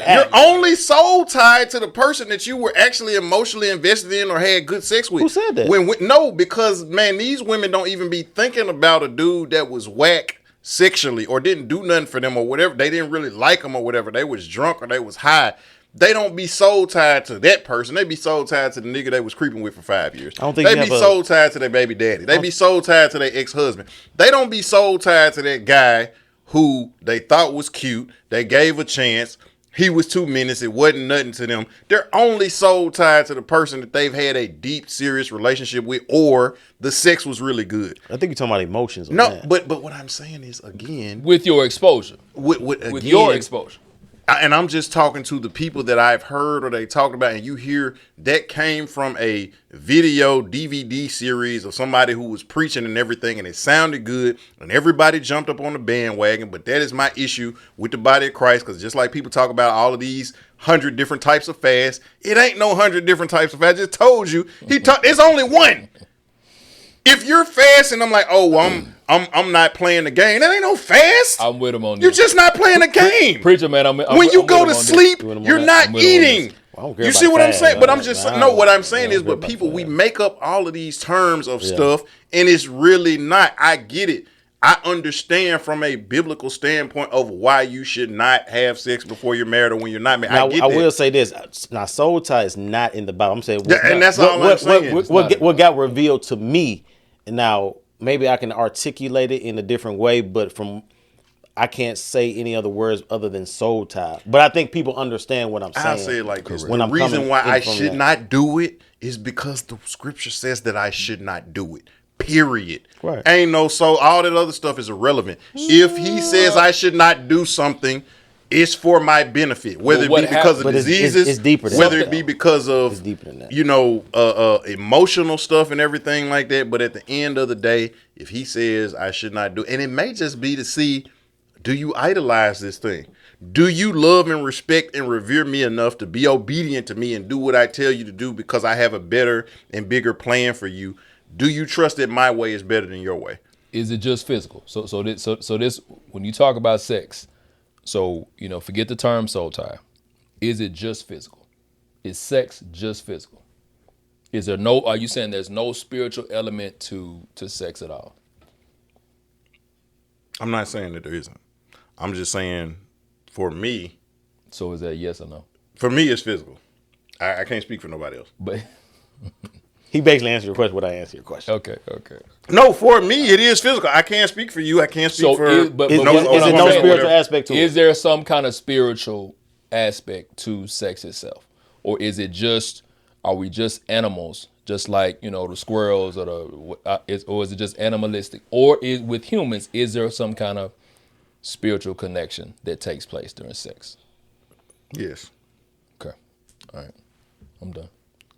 [SPEAKER 3] You're only soul tied to the person that you were actually emotionally invested in or had good sex with.
[SPEAKER 2] Who said that?
[SPEAKER 3] No, because man, these women don't even be thinking about a dude that was whack sexually or didn't do nothing for them or whatever. They didn't really like him or whatever. They was drunk or they was high. They don't be soul tied to that person. They be soul tied to the nigga they was creeping with for 5 years.
[SPEAKER 2] I don't think
[SPEAKER 3] they be soul tied to their baby daddy. They be soul tied to their ex-husband. They don't be soul tied to that guy who they thought was cute. They gave a chance. He was 2 minutes. It wasn't nothing to them. They're only soul tied to the person that they've had a deep, serious relationship with, or the sex was really good.
[SPEAKER 2] I think you're talking about emotions.
[SPEAKER 3] But what I'm saying is, again,
[SPEAKER 1] with your exposure,
[SPEAKER 3] with
[SPEAKER 1] your exposure.
[SPEAKER 3] And I'm just talking to the people that I've heard or they talked about, and you hear that came from a video DVD series of somebody who was preaching and everything, and it sounded good, and everybody jumped up on the bandwagon. But that is my issue with the body of Christ, because just like people talk about all of these 100 different types of fasts, it ain't no 100 different types of fast. I just told you, there's only one. If you're fasting, I'm like, oh, well, I'm not playing the game. That ain't no fast.
[SPEAKER 1] I'm with him on this.
[SPEAKER 3] You're just not playing the game.
[SPEAKER 1] Preacher man,
[SPEAKER 3] when you go to sleep, you're not eating. You see what I'm saying? But I'm just what I'm saying is, but people, we make up all of these terms of stuff, and it's really not. I get it. I understand from a biblical standpoint of why you should not have sex before you're married or when you're not married.
[SPEAKER 2] Now, I will say this. Now, soul tie is not in the Bible. I'm saying,
[SPEAKER 3] and that's all I'm saying.
[SPEAKER 2] What got revealed to me. Now, maybe I can articulate it in a different way, but I can't say any other words other than soul tie. But I think people understand what I'm saying.
[SPEAKER 3] I'll say it like this. The reason why I should not do it is because the scripture says that I should not do it. Period.
[SPEAKER 2] Right.
[SPEAKER 3] Ain't no soul. All that other stuff is irrelevant. If he says I should not do something, it's for my benefit, whether it be because of diseases,
[SPEAKER 2] it's deeper than
[SPEAKER 3] whether
[SPEAKER 2] that.
[SPEAKER 3] it be because of,
[SPEAKER 2] it's deeper than that.
[SPEAKER 3] You know, emotional stuff and everything like that. But at the end of the day, if he says I should not do, and it may just be to see, do you idolize this thing? Do you love and respect and revere me enough to be obedient to me and do what I tell you to do because I have a better and bigger plan for you? Do you trust that my way is better than your way?
[SPEAKER 1] Is it just physical? So this when you talk about sex, so, you know, forget the term soul tie. Is it just physical? Is sex just physical? Are you saying there's no spiritual element to sex at all?
[SPEAKER 3] I'm not saying that there isn't. I'm just saying for me.
[SPEAKER 1] So is that yes or no?
[SPEAKER 3] For me, it's physical. I can't speak for nobody else.
[SPEAKER 1] But
[SPEAKER 2] he basically answered your question what I answered your question.
[SPEAKER 1] Okay.
[SPEAKER 3] No, for me, it is physical. I can't speak for you. I can't speak for...
[SPEAKER 2] Is there no spiritual aspect to it?
[SPEAKER 1] Is there some kind of spiritual aspect to sex itself? Or is it just, are we just animals, just like, you know, the squirrels or or is it just animalistic? Or with humans, is there some kind of spiritual connection that takes place during sex?
[SPEAKER 3] Yes.
[SPEAKER 1] Okay. All right. I'm done.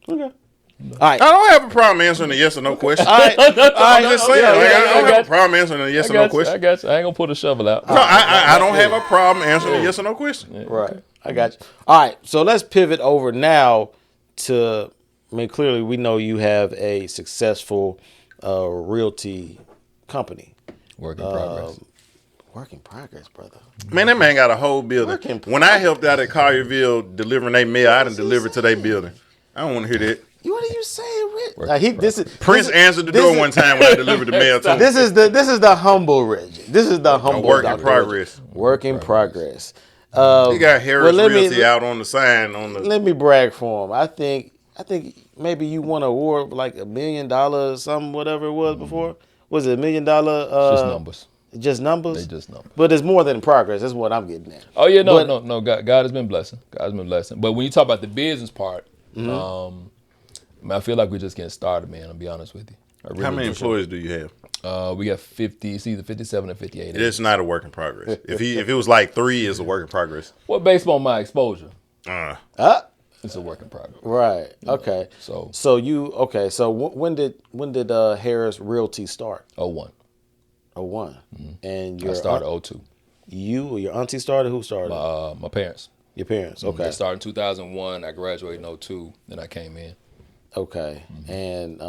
[SPEAKER 2] Okay. All right.
[SPEAKER 3] I don't have a problem answering a yes or no question. I'm just saying. I don't have a problem answering a yes or no question.
[SPEAKER 1] I got you. I ain't gonna put a shovel out.
[SPEAKER 3] No, I don't have a problem answering a yes or no question.
[SPEAKER 2] Right. I got you. All right, so let's pivot over now to. I mean, clearly we know you have a successful realty company.
[SPEAKER 1] Work in progress.
[SPEAKER 2] Work in progress, brother.
[SPEAKER 3] Man, that man got a whole building. When I helped out at Collierville delivering their mail, I done delivered to their building. I don't want to hear that.
[SPEAKER 2] What are you saying, Rick?
[SPEAKER 3] Prince answered the door one time when I delivered the mail to him.
[SPEAKER 2] This is the humble Reggie. This is the humble
[SPEAKER 3] work in
[SPEAKER 2] Dr.
[SPEAKER 3] progress.
[SPEAKER 2] Reggie. Work in progress.
[SPEAKER 3] He got Harris Realty out on the sign on the.
[SPEAKER 2] Let me brag for him. I think maybe you won an award like $1 million, something, whatever it was before. Was it $1 million?
[SPEAKER 1] Just numbers.
[SPEAKER 2] Just numbers?
[SPEAKER 1] They just numbers.
[SPEAKER 2] But it's more than progress. That's what I'm getting at.
[SPEAKER 1] Oh yeah, no. God has been blessing. God has been blessing. But when you talk about the business part, I feel like we're just getting started, man. I'll be honest with you. Really
[SPEAKER 3] How many employees do you have?
[SPEAKER 1] We got 50. It's either 57 or 58.
[SPEAKER 3] It's not a work in progress. If it was like 3, it's a work in progress.
[SPEAKER 1] Well, based on my exposure, it's a work in progress.
[SPEAKER 2] Right. Okay.
[SPEAKER 1] So
[SPEAKER 2] So when did Harris Realty start?
[SPEAKER 1] 01.
[SPEAKER 2] 01. And
[SPEAKER 1] I started 02.
[SPEAKER 2] You or your auntie started? Who started?
[SPEAKER 1] My parents.
[SPEAKER 2] Your parents. Okay.
[SPEAKER 1] They started in 2001. I graduated in 02. Then I came in.
[SPEAKER 2] Okay. And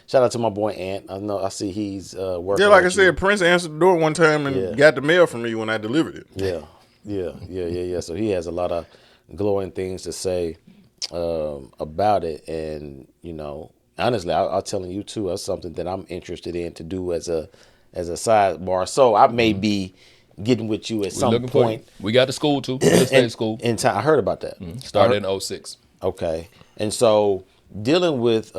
[SPEAKER 2] shout out to my boy Ant. I see he's working.
[SPEAKER 3] Yeah, like I said, Prince answered the door one time and got the mail from me when I delivered it.
[SPEAKER 2] Yeah. So he has a lot of glowing things to say about it, and honestly, I'm telling you too, that's something that I'm interested in to do as a sidebar. So I may be getting with you at some point.
[SPEAKER 1] We got the school too. Real estate school.
[SPEAKER 2] In time, I heard about that.
[SPEAKER 1] Started in 06.
[SPEAKER 2] Okay, and so dealing with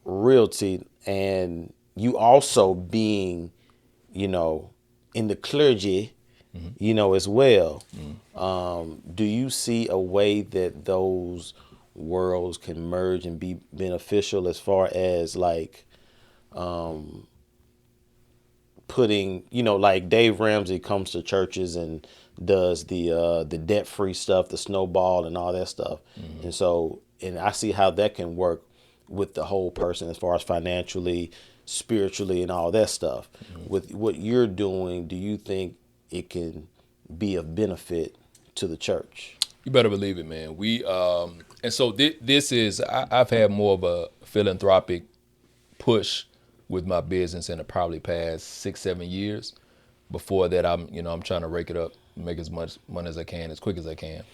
[SPEAKER 2] realty, and you also being, in the clergy, as well. Do you see a way that those worlds can merge and be beneficial as far as like putting, like Dave Ramsey comes to churches and does the debt-free stuff, the snowball and all that stuff. And I see how that can work with the whole person as far as financially, spiritually, and all that stuff. With what you're doing, do you think it can be of benefit to the church?
[SPEAKER 1] You better believe it, man. We and so this is I've had more of a philanthropic push with my business in the probably past 6-7 years. Before that, I'm trying to rake it up, make as much money as I can, as quick as I can.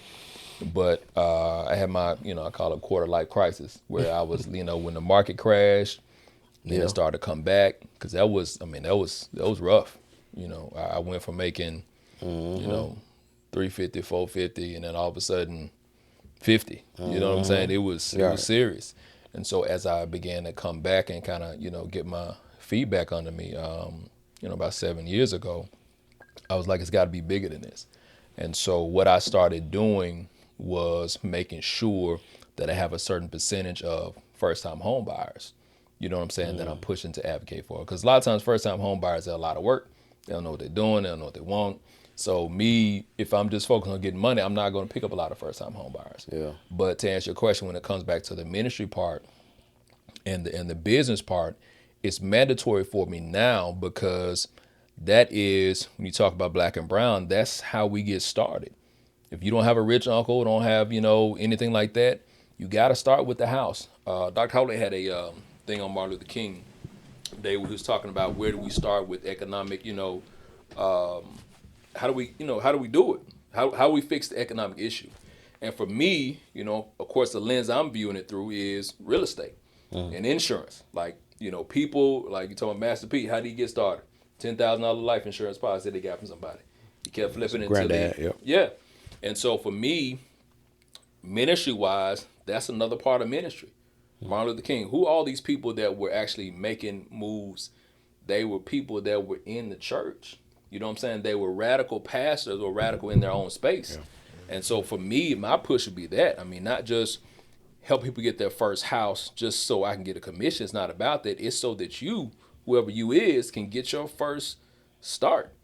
[SPEAKER 1] But I had my I call it quarter life crisis, where I was when the market crashed, then it started to come back, because that was rough. I went from making 350, 450, and then all of a sudden 50. You know what I'm saying? It was serious. And so as I began to come back and kind of get my feet back under me, about 7 years ago, I was like, it's got to be bigger than this. And so what I started doing was making sure that I have a certain percentage of first-time home buyers. You know what I'm saying? That I'm pushing to advocate for. Because a lot of times first-time home buyers have a lot of work. They don't know what they're doing. They don't know what they want. So if I'm just focused on getting money, I'm not going to pick up a lot of first-time home buyers.
[SPEAKER 2] Yeah.
[SPEAKER 1] But to answer your question, when it comes back to the ministry part and the business part, it's mandatory for me now, because that is, when you talk about black and brown, that's how we get started. If you don't have a rich uncle, don't have, anything like that, you got to start with the house. Dr. Howley had a thing on Martin Luther King Day where he was talking about where do we start with economic, how do we do it? How do we fix the economic issue? And for me, of course, the lens I'm viewing it through is real estate and insurance. Like, people, like you talking about Master P, how did he get started? $10,000 life insurance policy they got from somebody. He kept flipping into Yeah. And so for me, ministry-wise, that's another part of ministry. Martin Luther King, who all these people that were actually making moves, they were people that were in the church. You know what I'm saying? They were radical pastors or radical in their own space. Yeah. And so for me, my push would be that. I mean, not just help people get their first house just so I can get a commission. It's not about that. It's so that you, whoever you is, can get your first start.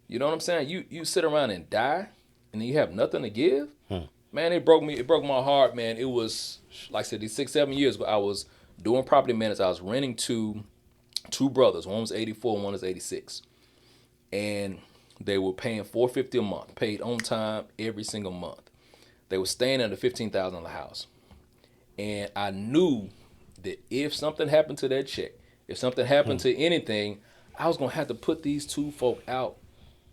[SPEAKER 1] You know what I'm saying? You sit around and die, and then you have nothing to give. Man, it broke me. It broke my heart, man. It was, like I said, these 6-7 years ago, I was doing property management. I was renting to two brothers. One was 84, one was 86. And They were paying $450 a month, paid on time every single month. They were staying in a $15,000 house. And I knew that if something happened to that check, if something happened to anything, I was going to have to put these two folk out.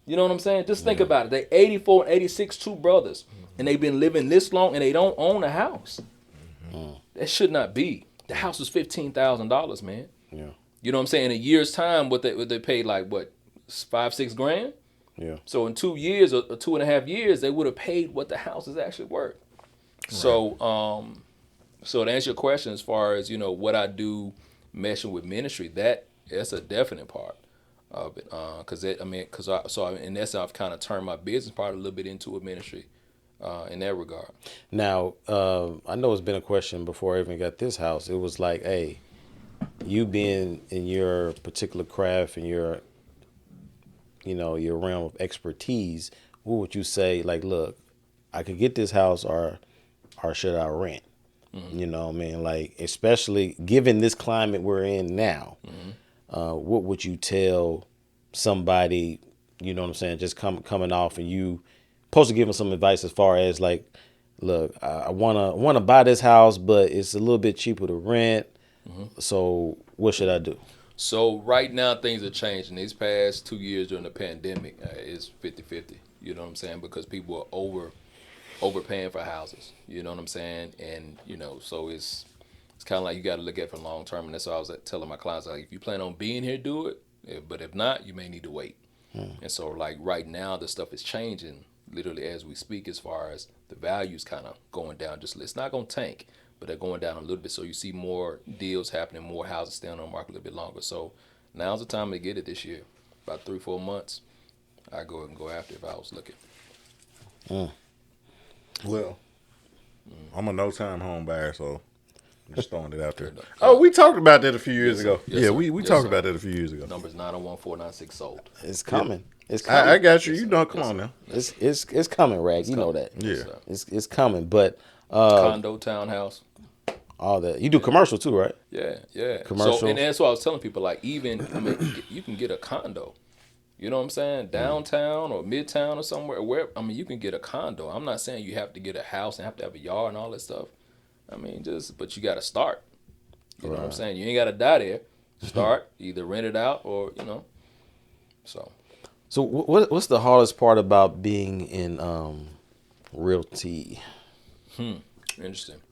[SPEAKER 1] You know what I'm saying? Just think about it. They 84 and 86, two brothers, and they've been living this long, and they don't own a house. That should not be. The house was $15,000, man.
[SPEAKER 2] Yeah.
[SPEAKER 1] You know what I'm saying? In a year's time, what they paid, like, what, $5-6 grand?
[SPEAKER 2] Yeah.
[SPEAKER 1] So in 2 years or 2.5 years, they would have paid what the house is actually worth. Right. So to answer your question, as far as, you know, what I do meshing with ministry, that's a definite part of it. In essence, I've kind of turned my business part a little bit into a ministry in that regard.
[SPEAKER 2] Now, I know it's been a question before I even got this house. It was like, hey, you being in your particular craft and your realm of expertise, what would you say? Like, look, I could get this house, or should I rent? Mm-hmm. You know what I mean? Like, especially given this climate we're in now, what would you tell somebody, you know what I'm saying, just coming off, and you supposed to give them some advice as far as, like, look, I wanna buy this house, but it's a little bit cheaper to rent. So what should I do?
[SPEAKER 1] So right now things are changing. These past 2 years during the pandemic, it's 50-50. You know what I'm saying? Because people are overpaying for houses. You know what I'm saying? And, you know, so it's kind of like you got to look at it for long term. And that's what I was telling my clients, like, if you plan on being here, do it. But if not, you may need to wait. And so, like, right now the stuff is changing literally as we speak, as far as the values kind of going down. It's not going to tank, but they're going down a little bit. So you see more deals happening, more houses staying on the market a little bit longer. So now's the time to get it this year. About 3-4 months, I go and go after it if I was looking.
[SPEAKER 3] Well, I'm a no-time home buyer, so I'm just throwing it out there. Oh, we talked about that a few years ago.
[SPEAKER 1] Yes,
[SPEAKER 3] yeah,
[SPEAKER 1] sir.
[SPEAKER 3] we talked about that a few years ago.
[SPEAKER 1] Numbers 901-496 sold.
[SPEAKER 2] It's coming.
[SPEAKER 3] Yeah.
[SPEAKER 2] It's coming.
[SPEAKER 3] I got you. You know, come on now.
[SPEAKER 2] It's coming, Rag. You know that.
[SPEAKER 3] Yeah.
[SPEAKER 2] It's coming. But
[SPEAKER 1] condo, townhouse,
[SPEAKER 2] all that. You do commercial too, right?
[SPEAKER 1] Yeah.
[SPEAKER 2] Commercial.
[SPEAKER 1] So, and that's what I was telling people. Like, even, I mean, you can get a condo. You know what I'm saying? Downtown or midtown or somewhere. You can get a condo. I'm not saying you have to get a house and have to have a yard and all that stuff. I mean, but you got to start. You know what I'm saying? You ain't got to die there. Start, either rent it out or, you know. So
[SPEAKER 2] what's the hardest part about being in realty?
[SPEAKER 1] Interesting.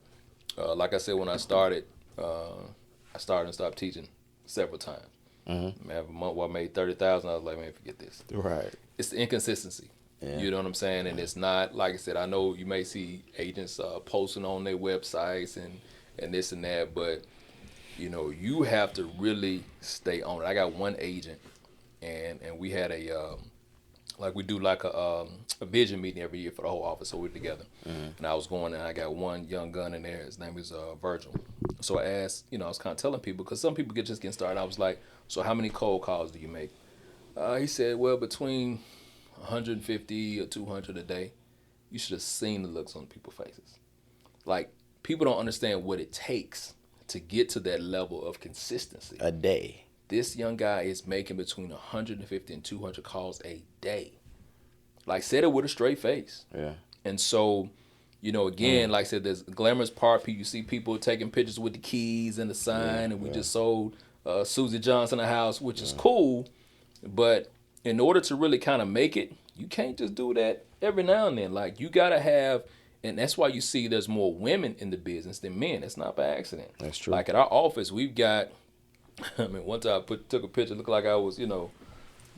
[SPEAKER 1] Like I said, when I started and stopped teaching several times. Mm-hmm. Man, a month where I made $30,000, I was like, man, forget this.
[SPEAKER 2] Right.
[SPEAKER 1] It's the inconsistency. Yeah. You know what I'm saying? And it's not, like I said, I know you may see agents posting on their websites and this and that, but, you know, you have to really stay on it. I got one agent, and we had we do a vision meeting every year for the whole office, so we're together. And I was going, and I got one young gun in there. His name is Virgil. So I asked, you know, I was kind of telling people, because some people just getting started. I was like, so how many cold calls do you make? He said, well, between 150 or 200 a day. You should have seen the looks on people's faces. Like, people don't understand what it takes to get to that level of consistency.
[SPEAKER 2] A day.
[SPEAKER 1] This young guy is making between 150 and 200 calls a day. Like, said it with a straight face.
[SPEAKER 2] Yeah.
[SPEAKER 1] And so, you know, again, like I said, there's a glamorous part. You see people taking pictures with the keys and the sign, and we just sold Susie Johnson a house, which is cool. But in order to really kind of make it, you can't just do that every now and then. Like, you got to have, and that's why you see there's more women in the business than men. It's not by accident.
[SPEAKER 2] That's true.
[SPEAKER 1] Like, at our office, we've got, I mean, one time I took a picture, looked like I was, you know,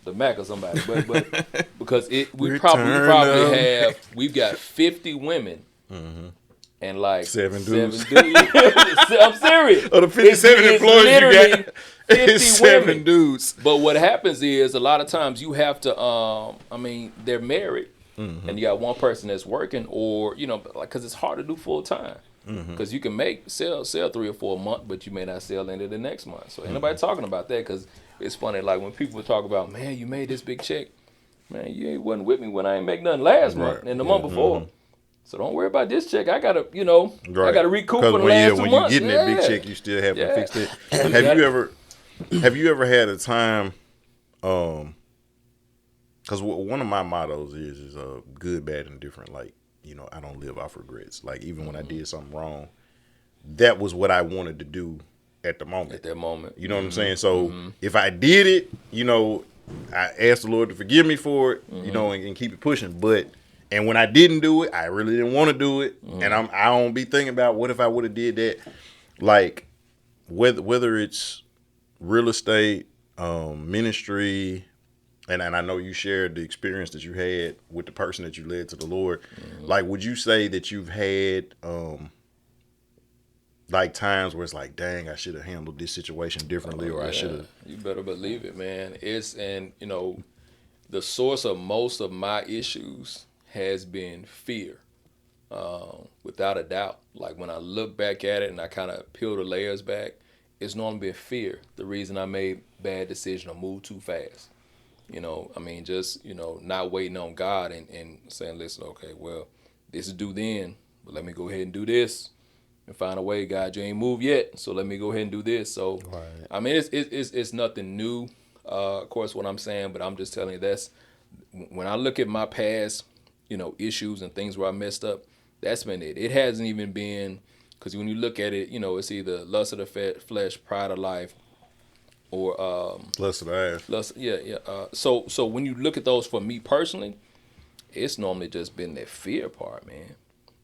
[SPEAKER 1] the Mac or somebody. But because we've got 50 women. Mm-hmm. And like
[SPEAKER 3] 7 dudes.
[SPEAKER 1] I'm serious.
[SPEAKER 3] Of the 57 employees you got,
[SPEAKER 1] 50
[SPEAKER 3] 7
[SPEAKER 1] women.
[SPEAKER 3] dudes.
[SPEAKER 1] But what happens is a lot of times you have to, they're married, and you got one person that's working, or, you know, like, because it's hard to do full time. Because you can sell 3 or 4 a month, but you may not sell into the next month. So ain't nobody talking about that, because it's funny. Like, when people talk about, man, you made this big check. Man, you wasn't with me when I ain't make nothing last month and the month before. So don't worry about this check. I gotta, I gotta recoup for the last 2 months.
[SPEAKER 3] When you're getting that big check, you still haven't fixed it. Have you ever had a time, because one of my mottos is good, bad, and different. Like, I don't live off regrets. Like, even when I did something wrong, that was what I wanted to do at the moment.
[SPEAKER 1] At that moment.
[SPEAKER 3] You know what I'm saying? So if I did it, I asked the Lord to forgive me for it, and keep it pushing. And when I didn't do it, I really didn't want to do it. And I don't be thinking about what if I would have did that. Like, whether it's real estate, ministry, and I know you shared the experience that you had with the person that you led to the Lord. Like, would you say that you've had like times where it's like, dang, I should have handled this situation differently, or I should have.
[SPEAKER 1] You better believe it, man. The source of most of my issues has been fear, without a doubt. Like, when I look back at it and I kind of peel the layers back, it's normally been fear. The reason I made bad decisions or moved too fast. Just, not waiting on God and saying, listen, okay, well, this is due then, but let me go ahead and do this and find a way. God, you ain't moved yet, so let me go ahead and do this. So, right. It's nothing new, of course, what I'm saying, but I'm just telling you that's, when I look at my past, issues and things where I messed up, that's been it. It hasn't even been, because when you look at it, it's either lust of the flesh, pride of life, or
[SPEAKER 3] lust of the ass.
[SPEAKER 1] Lust, yeah. So when you look at those for me personally, it's normally just been that fear part, man.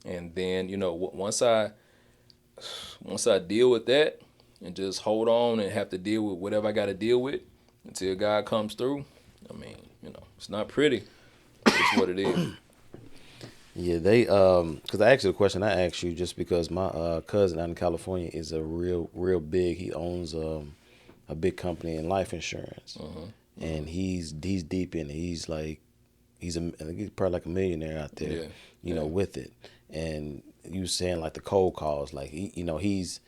[SPEAKER 1] And then once I deal with that and just hold on and have to deal with whatever I got to deal with until God comes through, it's not pretty. It's what it is.
[SPEAKER 2] Yeah, they because I asked you the question I asked you just because my cousin out in California is a real big. He owns a big company in life insurance, and he's deep in it. He's like he's probably like a millionaire out there, with it. And you saying like the cold calls, like he's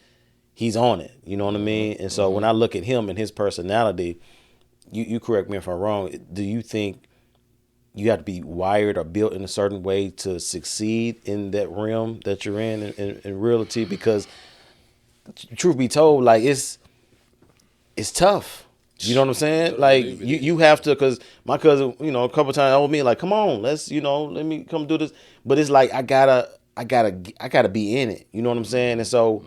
[SPEAKER 2] on it. You know what I mean? And so when I look at him and his personality, you correct me if I'm wrong. Do you think you have to be wired or built in a certain way to succeed in that realm that you're in realty? Because truth be told, like it's tough. You know what I'm saying? Like you have to, because my cousin, a couple of times told me like, come on, let's, let me come do this. But it's like I gotta be in it. You know what I'm saying? And so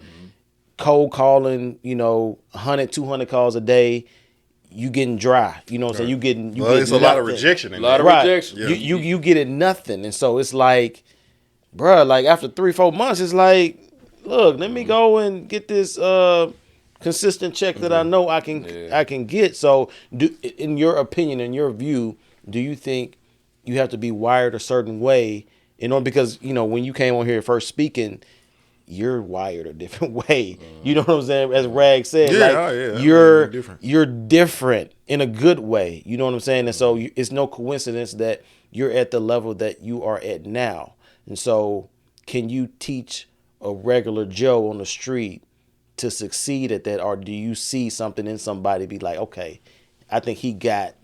[SPEAKER 2] cold calling, 100, 200 calls a day, you getting dry. You know what I'm saying? You getting
[SPEAKER 3] it's a lot of rejection in
[SPEAKER 1] there. Rejection.
[SPEAKER 2] Yeah. You get it nothing. And so it's like, bruh, like after 3-4 months, it's like, look, let me go and get this consistent check that I know I can get. So in your opinion, in your view, do you think you have to be wired a certain way because when you came on here first speaking, you're wired a different way. You know what I'm saying? As Rag said, you're different in a good way. You know what I'm saying? And so it's no coincidence that you're at the level that you are at now. And so can you teach a regular Joe on the street to succeed at that? Or do you see something in somebody be like, okay, I think he got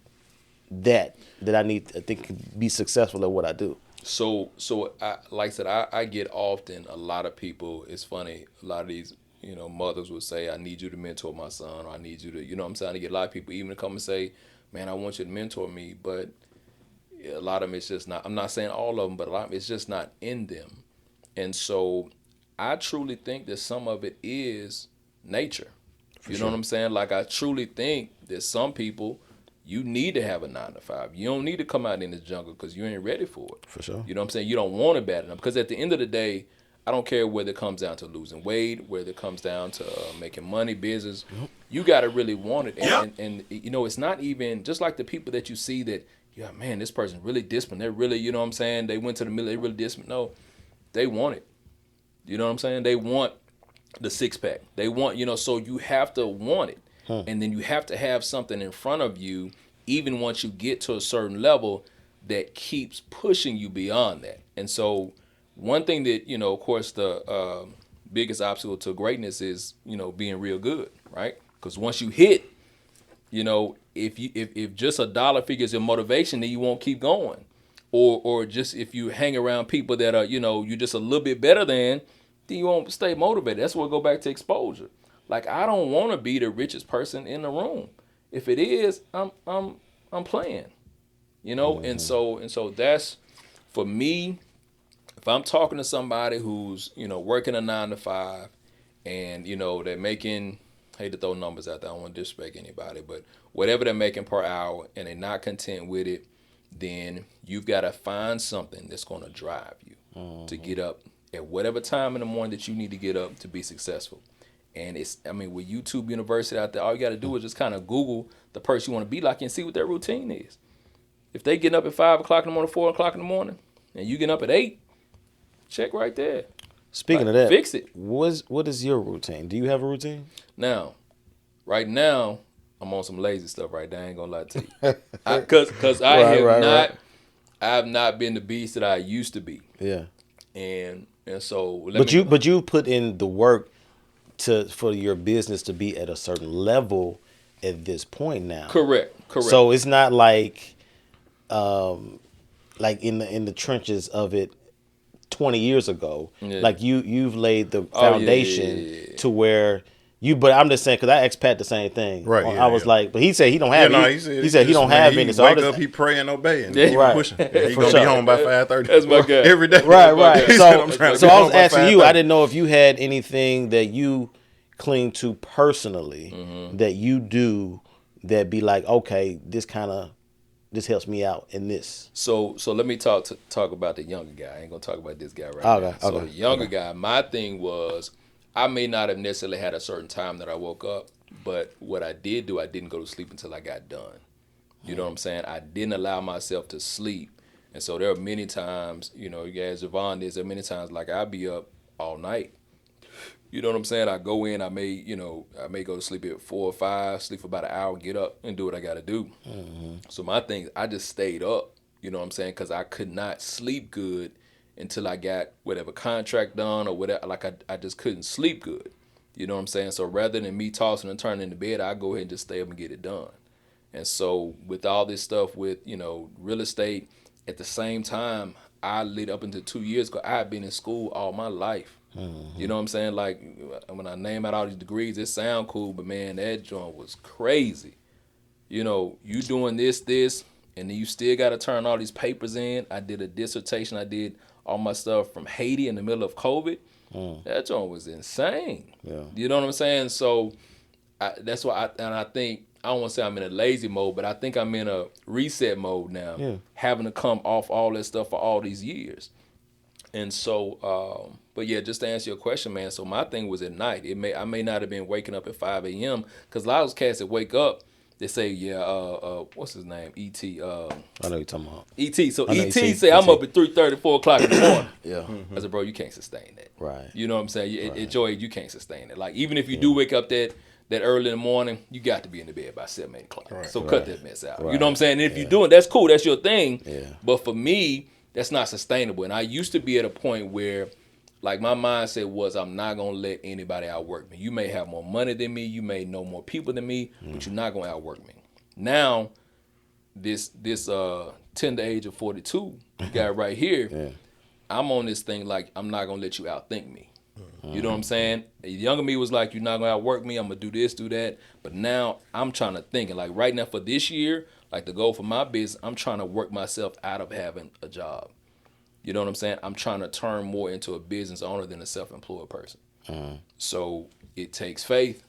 [SPEAKER 2] that I think could be successful at what I do?
[SPEAKER 1] So like I said, I get often a lot of people. It's funny. A lot of these, mothers would say, "I need you to mentor my son," or "I need you to," I'm saying. I get a lot of people even to come and say, "Man, I want you to mentor me," but a lot of them, it's just not. I'm not saying all of them, but a lot of them, it's just not in them. And so, I truly think that some of it is nature. You know what I'm saying? Like, I truly think that some people, you need to have a 9-to-5. You don't need to come out in this jungle because you ain't ready for it.
[SPEAKER 2] For sure.
[SPEAKER 1] You know what I'm saying? You don't want it bad enough. Because at the end of the day, I don't care whether it comes down to losing weight, whether it comes down to making money, business. You got to really want it. And it's not even just like the people that you see that, man, this person really disciplined. They're really, you know what I'm saying? They went to the military, they really disciplined. No, they want it. You know what I'm saying? They want the six-pack. They want, so you have to want it. And then you have to have something in front of you, even once you get to a certain level, that keeps pushing you beyond that. And so one thing that, of course, the biggest obstacle to greatness is, being real good, right? Because once you hit, if just a dollar figure is your motivation, then you won't keep going. Or just if you hang around people that are, you're just a little bit better than, then you won't stay motivated. That's what go back to exposure. Like, I don't want to be the richest person in the room. If it is, I'm playing. You know, and so that's for me. If I'm talking to somebody who's, you know, working a 9 to 5 and, you know, they're making, hate to throw numbers out there, I don't want to disrespect anybody, but whatever they're making per hour and they're not content with it, then you've got to find something that's going to drive you to get up at whatever time in the morning that you need to get up to be successful. And it's, I mean, with YouTube University out there, all you got to do is just kind of Google the person you want to be like and see what their routine is. If they getting up at 5 o'clock in the morning, 4 o'clock in the morning, and you getting up at 8, check right there.
[SPEAKER 2] Speaking of that,
[SPEAKER 1] fix it.
[SPEAKER 2] What is your routine? Do you have a routine?
[SPEAKER 1] Now, right now, I'm on some lazy stuff right now. I ain't gonna lie to you, because I have not been the beast that I used to be.
[SPEAKER 2] Yeah.
[SPEAKER 1] And so,
[SPEAKER 2] but you put in the work for your business to be at a certain level at this point now.
[SPEAKER 1] Correct.
[SPEAKER 2] So it's not like in the trenches of it 20 years ago. Yeah. Like you've laid the foundation to where you. But I'm just saying, because I asked Pat the same thing.
[SPEAKER 3] Right.
[SPEAKER 2] I was like, but he said he don't have. He said he don't have any. So
[SPEAKER 3] wake up, he pray and obey, and keep pushing. He gonna be home by 5:30.
[SPEAKER 1] That's my guy
[SPEAKER 3] every day.
[SPEAKER 2] Right. So I was asking you. I didn't know if you had anything that you cling to personally that you do that be like, okay, this helps me out in this.
[SPEAKER 1] So let me talk about the younger guy. I ain't gonna talk about this guy right now. So the younger guy, my thing was, I may not have necessarily had a certain time that I woke up, but what I did do, I didn't go to sleep until I got done. You know what I'm saying? I didn't allow myself to sleep. And so there are many times, you know, as Javon is, there are many times like I'll be up all night. You know what I'm saying? I go in, I may go to sleep at 4 or 5, sleep for about an hour, get up and do what I got to do. So my thing, I just stayed up, you know what I'm saying? Because I could not sleep good until I got whatever contract done or whatever. Like I just couldn't sleep good. You know what I'm saying? So rather than me tossing and turning in the bed, I go ahead and just stay up and get it done. And so with all this stuff with, you know, real estate, at the same time, I lit up until 2 years ago. I had been in school all my life. You know what I'm saying? Like, when I name out all these degrees, it sound cool, but man, that joint was crazy. You know, you doing this, and then you still got to turn all these papers in. I did a dissertation. I did all my stuff from Haiti in the middle of COVID. That joint was insane. Yeah. You know what I'm saying? So that's why I think, I don't want to say I'm in a lazy mode, but I think I'm in a reset mode now, having to come off all that stuff for all these years. And so, but yeah, just to answer your question, man, so my thing was at night. I may not have been waking up at 5 a.m. because a lot of those cats that wake up, they say, what's his name? E.T.
[SPEAKER 2] I know you're talking about.
[SPEAKER 1] E.T. So E.T. say, I'm up at 3:30, 4 o'clock in the morning.
[SPEAKER 2] Yeah.
[SPEAKER 1] I said, bro, you can't sustain that.
[SPEAKER 2] Right.
[SPEAKER 1] You know what I'm saying? At your age, you can't sustain it. Like, even if you do wake up that early in the morning, you got to be in the bed by 7, 8 o'clock. Right. So cut that mess out. Right. You know what I'm saying? And if you're doing, that's cool. That's your thing.
[SPEAKER 2] Yeah.
[SPEAKER 1] But for me, that's not sustainable. And I used to be at a point where, like, my mindset was, I'm not going to let anybody outwork me. You may have more money than me. You may know more people than me, but you're not going to outwork me. Now, this tender age of 42, you got right here, I'm on this thing like, I'm not going to let you outthink me. You know what I'm saying? The younger me was like, you're not going to outwork me. I'm going to do this, do that. But now I'm trying to think. And like right now for this year, like the goal for my business, I'm trying to work myself out of having a job. You know what I'm saying? I'm trying to turn more into a business owner than a self-employed person. So it takes faith.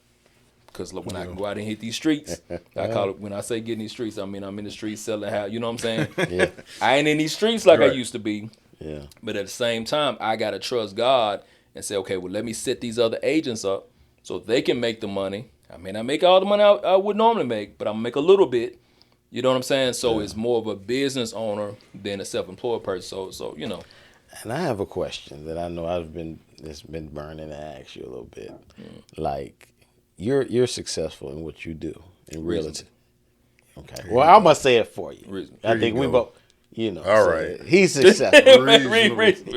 [SPEAKER 1] Because when I can go out and hit these streets, I call it, when I say get in these streets, I mean I'm in the streets selling house. You know what I'm saying? I ain't in these streets like I used to be. Yeah. But at the same time, I got to trust God and say, okay, well, let me set these other agents up so they can make the money. I may not make all the money I would normally make, but I'm going to make a little bit. You know what I'm saying? So it's more of a business owner than a self-employed person. So you know.
[SPEAKER 2] And I have a question that I know it's been burning to ask you a little bit. Like, you're successful in what you do in realty. Okay. Well, I'm gonna say it for you. I think we both, you know.
[SPEAKER 3] All right.
[SPEAKER 2] He's successful.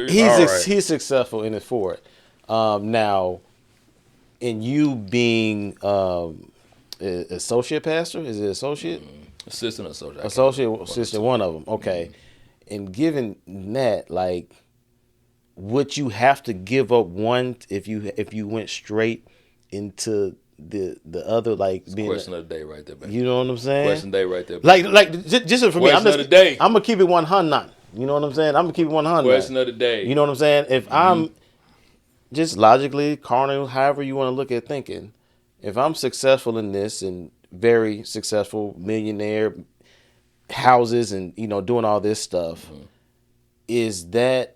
[SPEAKER 1] He's
[SPEAKER 2] successful in it for it. Now, in you being associate pastor, is it associate?
[SPEAKER 1] Assistant,
[SPEAKER 2] one of them. Okay. And given that, like, would you have to give up one if you went straight into the other like
[SPEAKER 1] It's
[SPEAKER 2] being
[SPEAKER 1] question of the day right there, baby.
[SPEAKER 2] you know what I'm saying?
[SPEAKER 1] Question of the day right there. Baby.
[SPEAKER 2] Like just for me,
[SPEAKER 1] Question of the day.
[SPEAKER 2] I'm gonna keep it 100. You know what I'm saying? I'm gonna keep it 100.
[SPEAKER 1] Question of the day.
[SPEAKER 2] You know what I'm saying? If I'm just logically, carnal, however you want to look at thinking, if I'm successful in this and very successful millionaire houses and doing all this stuff, is that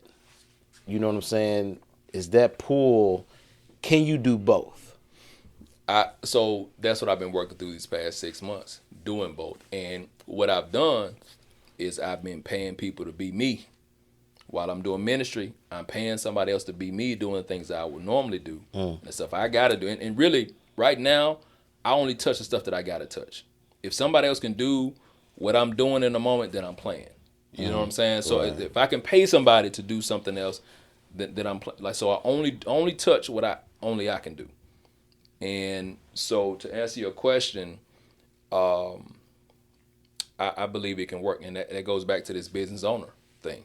[SPEAKER 2] you know what I'm saying? Is that pool? Can you do both?
[SPEAKER 1] So that's what I've been working through these past 6 months, doing both. And what I've done is I've been paying people to be me. While I'm doing ministry, I'm paying somebody else to be me, doing the things that I would normally do, and stuff I gotta do. And really, right now, I only touch the stuff that I gotta touch. If somebody else can do what I'm doing in the moment, then I'm playing. You know what I'm saying? So if I can pay somebody to do something else, then I'm like. So I only touch what I can do. And so to answer your question, I believe it can work, and that goes back to this business owner thing.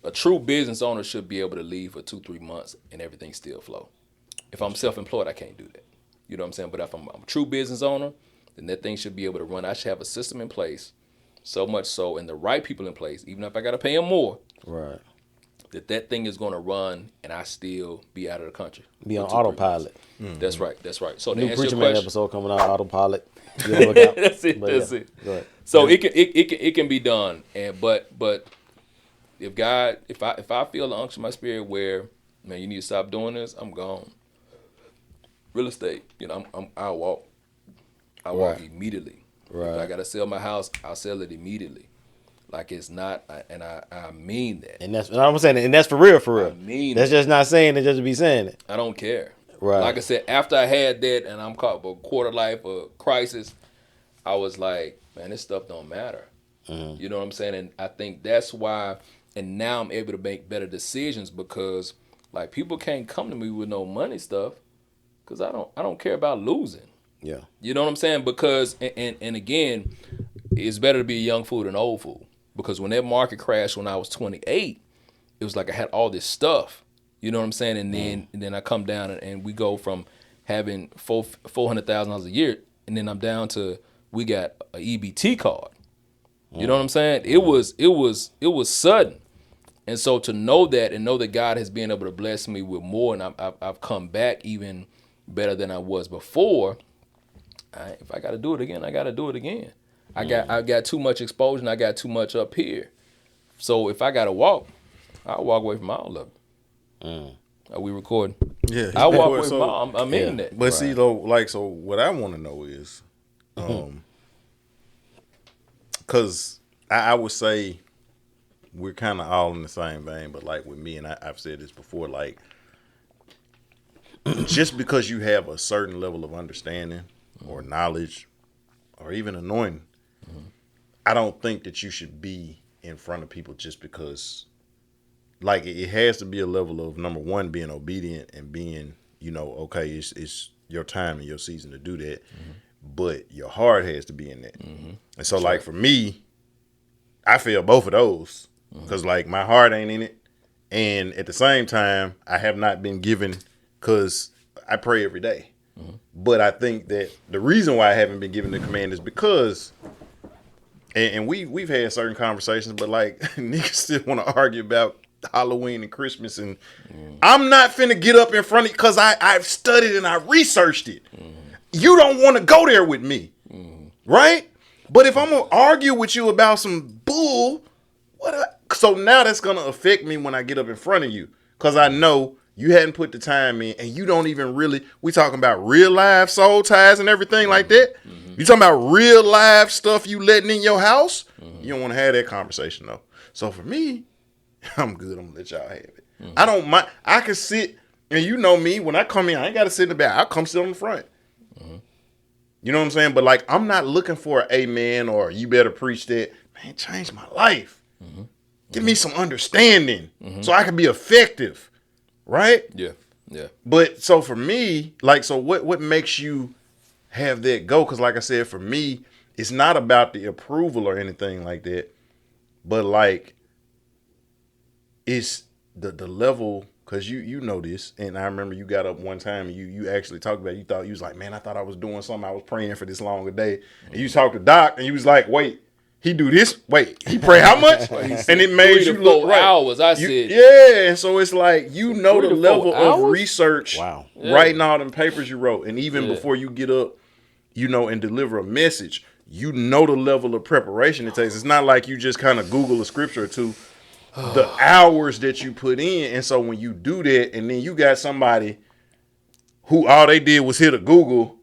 [SPEAKER 1] A true business owner should be able to leave for 2-3 months and everything still flow. If I'm self-employed, I can't do that. You know what I'm saying? But if I'm a true business owner, then that thing should be able to run. I should have a system in place, so much so, and the right people in place, even if I got to pay them more,
[SPEAKER 2] Right.
[SPEAKER 1] that thing is going to run, and I still be out of the country.
[SPEAKER 2] Be on autopilot.
[SPEAKER 1] That's right. That's right. So to
[SPEAKER 2] New
[SPEAKER 1] answer
[SPEAKER 2] Preacher
[SPEAKER 1] your
[SPEAKER 2] Man
[SPEAKER 1] question,
[SPEAKER 2] episode coming out, autopilot. Be on the lookout.
[SPEAKER 1] that's it.
[SPEAKER 2] But
[SPEAKER 1] That's
[SPEAKER 2] yeah,
[SPEAKER 1] it.
[SPEAKER 2] go ahead.
[SPEAKER 1] So it can be done, and but if God, if I feel the unction in my spirit where, man, you need to stop doing this, I'm gone. Real estate, I'll walk. I walk immediately.
[SPEAKER 2] Right.
[SPEAKER 1] If I gotta sell my house, I'll sell it immediately. Like it's not, and I mean that.
[SPEAKER 2] And that's what I'm saying, and that's for real, for real.
[SPEAKER 1] I mean
[SPEAKER 2] that's just not saying it just to be saying it.
[SPEAKER 1] I don't care.
[SPEAKER 2] Right.
[SPEAKER 1] Like I said, after I had that, and I'm caught for a quarter life or crisis, I was like, man, this stuff don't matter. You know what I'm saying? And I think that's why. And now I'm able to make better decisions because, like, people can't come to me with no money stuff, because I don't care about losing.
[SPEAKER 2] Yeah.
[SPEAKER 1] You know what I'm saying? Because and again, it's better to be a young fool than an old fool. Because when that market crashed when I was 28, it was like I had all this stuff. You know what I'm saying? And then I come down and we go from having $400,000 a year, and then I'm down to we got a EBT card. You know what I'm saying? It was sudden. And so to know that and know that God has been able to bless me with more, and I've come back even better than I was before. If I got to do it again, I got to do it again. I got too much exposure and I got too much up here. So if I got to walk, I'll walk away from all of it. Are we recording?
[SPEAKER 3] Yeah,
[SPEAKER 1] I walk away from all. I mean that.
[SPEAKER 3] But see though, like, so what I want to know is, because I would say we're kind of all in the same vein, but like with me, and I've said this before, like, just because you have a certain level of understanding or knowledge or even anointing, I don't think that you should be in front of people just because, like, it has to be a level of, number one, being obedient and being, okay, it's your time and your season to do that, but your heart has to be in that. And so, like, for me, I feel both of those. Because, like, my heart ain't in it. And at the same time, I have not been given, because I pray every day. But I think that the reason why I haven't been given the command is because, and we've had certain conversations, but, like, niggas still want to argue about Halloween and Christmas. And I'm not finna get up in front of you because I've studied and I researched it. You don't want to go there with me. Right? But if I'm going to argue with you about some bull, so now that's going to affect me when I get up in front of you, because I know you hadn't put the time in and you don't even really, we talking about real life soul ties and everything like that. You talking about real life stuff you letting in your house. You don't want to have that conversation though. So for me, I'm good. I'm going to let y'all have it. I don't mind. I can sit, and you know me, when I come in, I ain't got to sit in the back. I'll come sit on the front. You know what I'm saying? But, like, I'm not looking for an amen or you better preach that. Man, change my life. Give me some understanding so I can be effective. Right?
[SPEAKER 1] Yeah. Yeah.
[SPEAKER 3] But so for me, like, so what makes you have that go? Because, like I said, for me, it's not about the approval or anything like that. But, like, it's the level, because you know this, and I remember you got up one time and you actually talked about it. You thought, you was like, man, I thought I was doing something. I was praying for this long a day. And you talked to Doc, and you was like, wait, he do this? Wait, he pray how much? And it made you look right.
[SPEAKER 1] Hours, I said.
[SPEAKER 3] Yeah, and so it's like, you know, the level of research,
[SPEAKER 2] Yeah.
[SPEAKER 3] writing all them papers you wrote, and even before you get up, you know, and deliver a message, you know the level of preparation it takes. It's not like you just kind of Google a scripture or two. The hours that you put in, and so when you do that, and then you got somebody who all they did was hit a Google,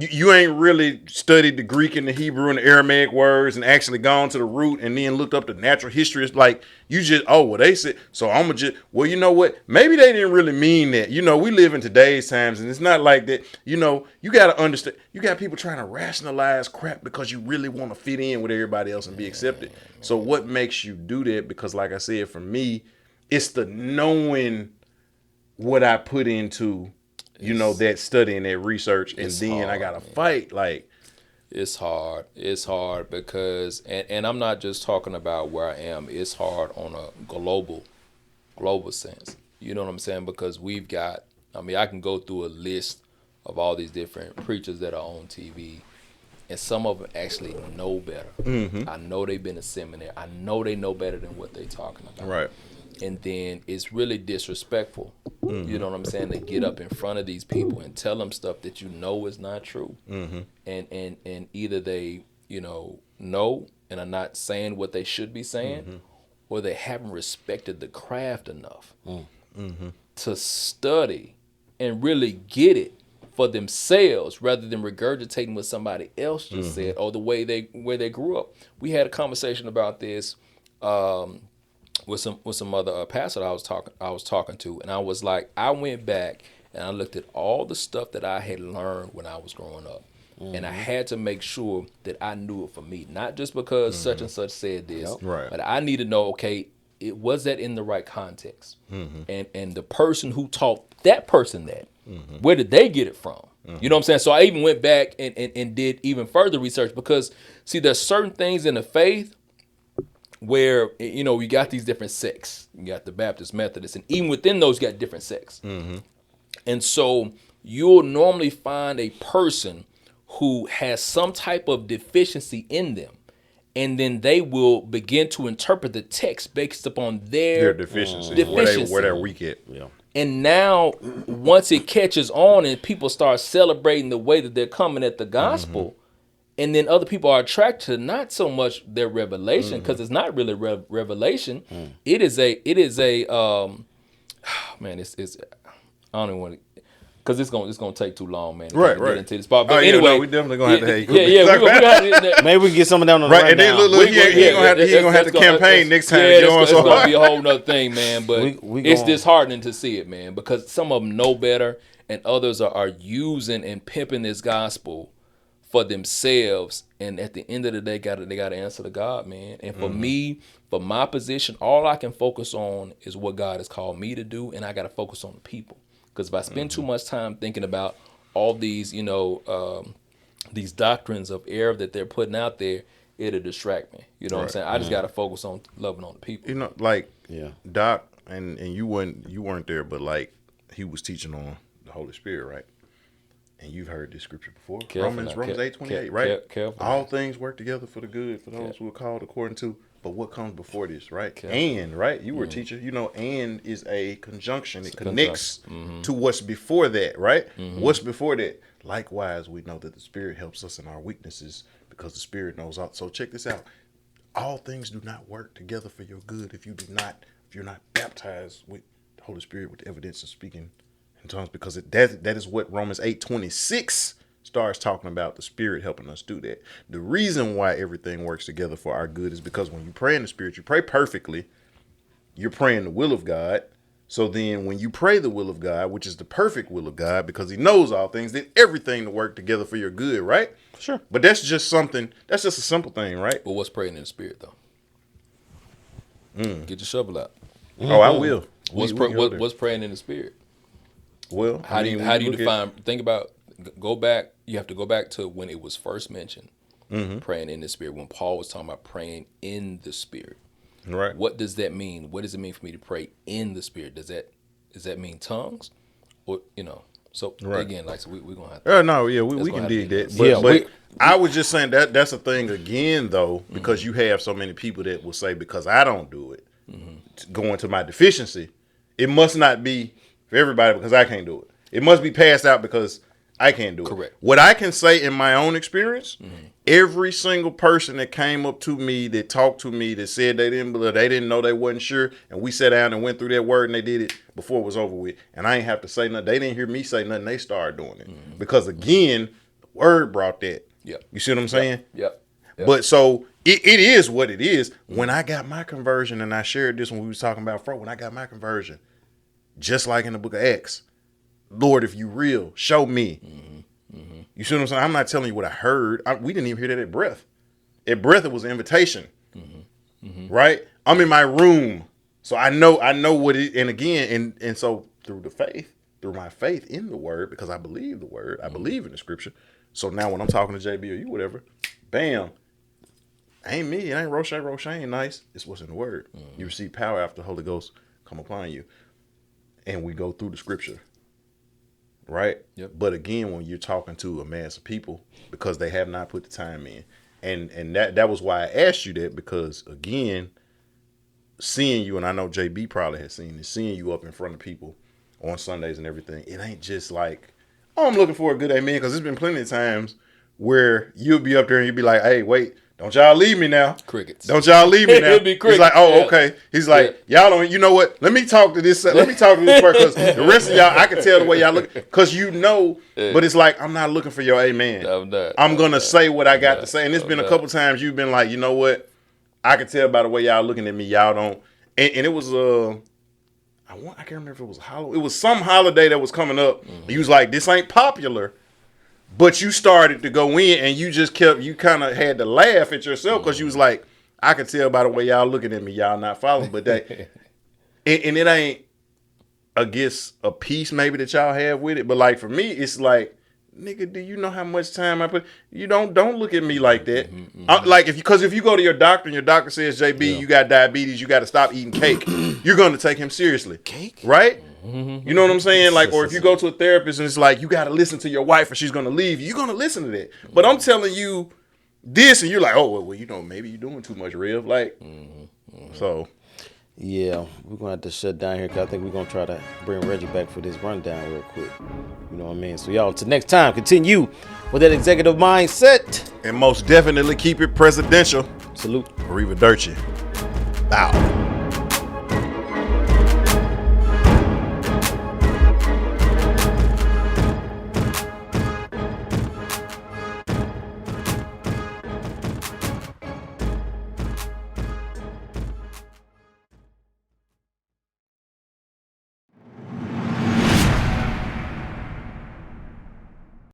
[SPEAKER 3] you ain't really studied the Greek and the Hebrew and the Aramaic words and actually gone to the root and then looked up the natural history. It's like, you just, they said, so I'm just, well, you know what? Maybe they didn't really mean that. You know, we live in today's times, and it's not like that. You know, you got to understand, you got people trying to rationalize crap because you really want to fit in with everybody else and be accepted. So what makes you do that? Because like I said, for me, it's the knowing what I put into, you know, that study and that research, and then hard, I gotta fight. Like,
[SPEAKER 1] it's hard. It's hard because, and I'm not just talking about where I am. It's hard on a global sense. You know what I'm saying? Because we've got, I can go through a list of all these different preachers that are on TV, and some of them actually know better. Mm-hmm. I know they've been to seminary. I know they know better than what they're talking about.
[SPEAKER 3] Right.
[SPEAKER 1] And then it's really disrespectful, you know what I'm saying, to get up in front of these people and tell them stuff that you know is not true. Mm-hmm. And either they, know and are not saying what they should be saying, or they haven't respected the craft enough to study and really get it for themselves rather than regurgitating what somebody else just said or the way where they grew up. We had a conversation about this with some other pastor I was talking to, and I was like, I went back and I looked at all the stuff that I had learned when I was growing up, and I had to make sure that I knew it for me, not just because such and such said this, but I need to know, okay, was that in the right context, and the person who taught that person that, where did they get it from? You know what I'm saying? So I even went back and did even further research, because see, there's certain things in the faith where, we got these different sects. You got the Baptist, Methodist, and even within those, you got different sects. And so you'll normally find a person who has some type of deficiency in them, and then they will begin to interpret the text based upon their
[SPEAKER 3] deficiency. Where they're weak at. Yeah.
[SPEAKER 1] And now, once it catches on and people start celebrating the way that they're coming at the gospel, and then other people are attracted to not so much their revelation, because it's not really revelation. It is a man. It's I don't even want to, because it's gonna take too long, man.
[SPEAKER 3] Right.
[SPEAKER 1] Get into this part. But anyway,
[SPEAKER 3] we definitely gonna have to have
[SPEAKER 1] you.
[SPEAKER 2] Maybe we can get someone down on the
[SPEAKER 3] right. And then look, he gonna have to campaign next time.
[SPEAKER 1] It's gonna be a whole nother thing, man. But it's disheartening to see it, man, because some of them know better, and others are using and pimping this gospel for themselves, and at the end of the day, they gotta answer to God, man. And for me, for my position, all I can focus on is what God has called me to do, and I gotta focus on the people. Because if I spend too much time thinking about all these, these doctrines of error that they're putting out there, it'll distract me. You know what I'm saying? I just gotta focus on loving on the people.
[SPEAKER 3] Doc, and you weren't there, but like, he was teaching on the Holy Spirit, right? And you've heard this scripture before. Romans 8:28, right? All things work together for the good for those who are called according to. But what comes before this, right? And, right? You were a teacher. And is a conjunction. It connects to what's before that, right? What's before that? Likewise, we know that the Spirit helps us in our weaknesses, because the Spirit knows all. So check this out. All things do not work together for your good if you're not baptized with the Holy Spirit with the evidence of speaking in tongues, because that is what Romans 8:26 starts talking about, the Spirit helping us do that. The reason why everything works together for our good is because when you pray in the Spirit, you pray perfectly. You're praying the will of God. So then when you pray the will of God, which is the perfect will of God, because he knows all things, then everything to work together for your good, right?
[SPEAKER 2] Sure.
[SPEAKER 3] But that's just a simple thing, right?
[SPEAKER 1] But what's praying in the Spirit, though? Get your shovel out.
[SPEAKER 3] Oh, I will.
[SPEAKER 1] What's praying in the Spirit?
[SPEAKER 3] Well,
[SPEAKER 1] how do you define? Think about. Go back. You have to go back to when it was first mentioned, praying in the Spirit. When Paul was talking about praying in the Spirit,
[SPEAKER 3] right?
[SPEAKER 1] What does that mean? What does it mean for me to pray in the Spirit? Does that Does that mean tongues? Or, so
[SPEAKER 3] Right.
[SPEAKER 1] again, like, so we're going to have to.
[SPEAKER 3] No, yeah, we
[SPEAKER 1] That's
[SPEAKER 3] can
[SPEAKER 1] gonna
[SPEAKER 3] dig
[SPEAKER 1] have to
[SPEAKER 3] that.
[SPEAKER 1] be
[SPEAKER 3] But,
[SPEAKER 2] Yeah,
[SPEAKER 3] but I was just saying that's a thing again, though, because you have so many people that will say, because I don't do it, going to my deficiency, it must not be for everybody because I can't do it. It must be passed out because I can't do it.
[SPEAKER 1] Correct.
[SPEAKER 3] What I can say in my own experience, every single person that came up to me, that talked to me, that said they didn't believe, they didn't know, they wasn't sure, and we sat down and went through that word and they did it before it was over with. And I ain't have to say nothing. They didn't hear me say nothing. They started doing it. Because again, the word brought that.
[SPEAKER 1] Yep.
[SPEAKER 3] You see what I'm saying?
[SPEAKER 1] Yep.
[SPEAKER 3] But so it is what it is. When I got my conversion, and I shared this when we was talking about when I got my conversion, just like in the book of Acts, Lord, if you real, show me. You see what I'm saying? I'm not telling you what I heard. We didn't even hear that at breath. At breath, it was an invitation. Right? I'm in my room. So I know what it, and again, and so through my faith in the word, because I believe the word, I believe in the scripture. So now when I'm talking to JB or you, whatever, bam, ain't me, it ain't Roche ain't nice. It's what's in the word. You receive power after the Holy Ghost come upon you. And we go through the scripture. Right?
[SPEAKER 1] Yep.
[SPEAKER 3] But again, when you're talking to a mass of people, because they have not put the time in. And that was why I asked you that, because again, seeing you, and I know JB probably has seen this, seeing you up in front of people on Sundays and everything, it ain't just like, oh, I'm looking for a good amen, because there's been plenty of times where you'll be up there and you'll be like, hey, wait, don't y'all leave me now.
[SPEAKER 1] Crickets.
[SPEAKER 3] Don't y'all leave me now.
[SPEAKER 1] It'll be crickets.
[SPEAKER 3] He's like, oh,
[SPEAKER 1] Yeah.
[SPEAKER 3] okay. He's like, y'all don't, you know what? Let me talk to this person, because the rest of y'all, I can tell the way y'all look, because but it's like, I'm not looking for your amen. I'm going to say what I got to say. And it's been a couple times you've been like, you know what? I can tell by the way y'all looking at me, y'all don't. And it was, I can't remember if it was it was some holiday that was coming up. You was like, this ain't popular. But you started to go in and you just you kind of had to laugh at yourself, because you was like, I can tell by the way y'all looking at me, y'all not following. But and it ain't, I guess, a piece maybe that y'all have with it. But like for me, it's like, nigga, do you know how much time I put? You don't look at me like that. Like if you go to your doctor and your doctor says, JB, you got diabetes, you got to stop eating cake, you're going to take him seriously.
[SPEAKER 2] Cake?
[SPEAKER 3] Right? You know what I'm saying? Like, or if you go to a therapist and it's like, you got to listen to your wife or she's going to leave you, you're going to listen to that. But I'm telling you this and you're like, oh, well, maybe you're doing too much, Rev. Like, so.
[SPEAKER 2] Yeah, we're going to have to shut down here, because I think we're going to try to bring Reggie back for this rundown real quick. You know what I mean? So y'all, till next time, continue with that executive mindset.
[SPEAKER 3] And most definitely keep it presidential.
[SPEAKER 2] Salute.
[SPEAKER 3] Arrivederci. Bow.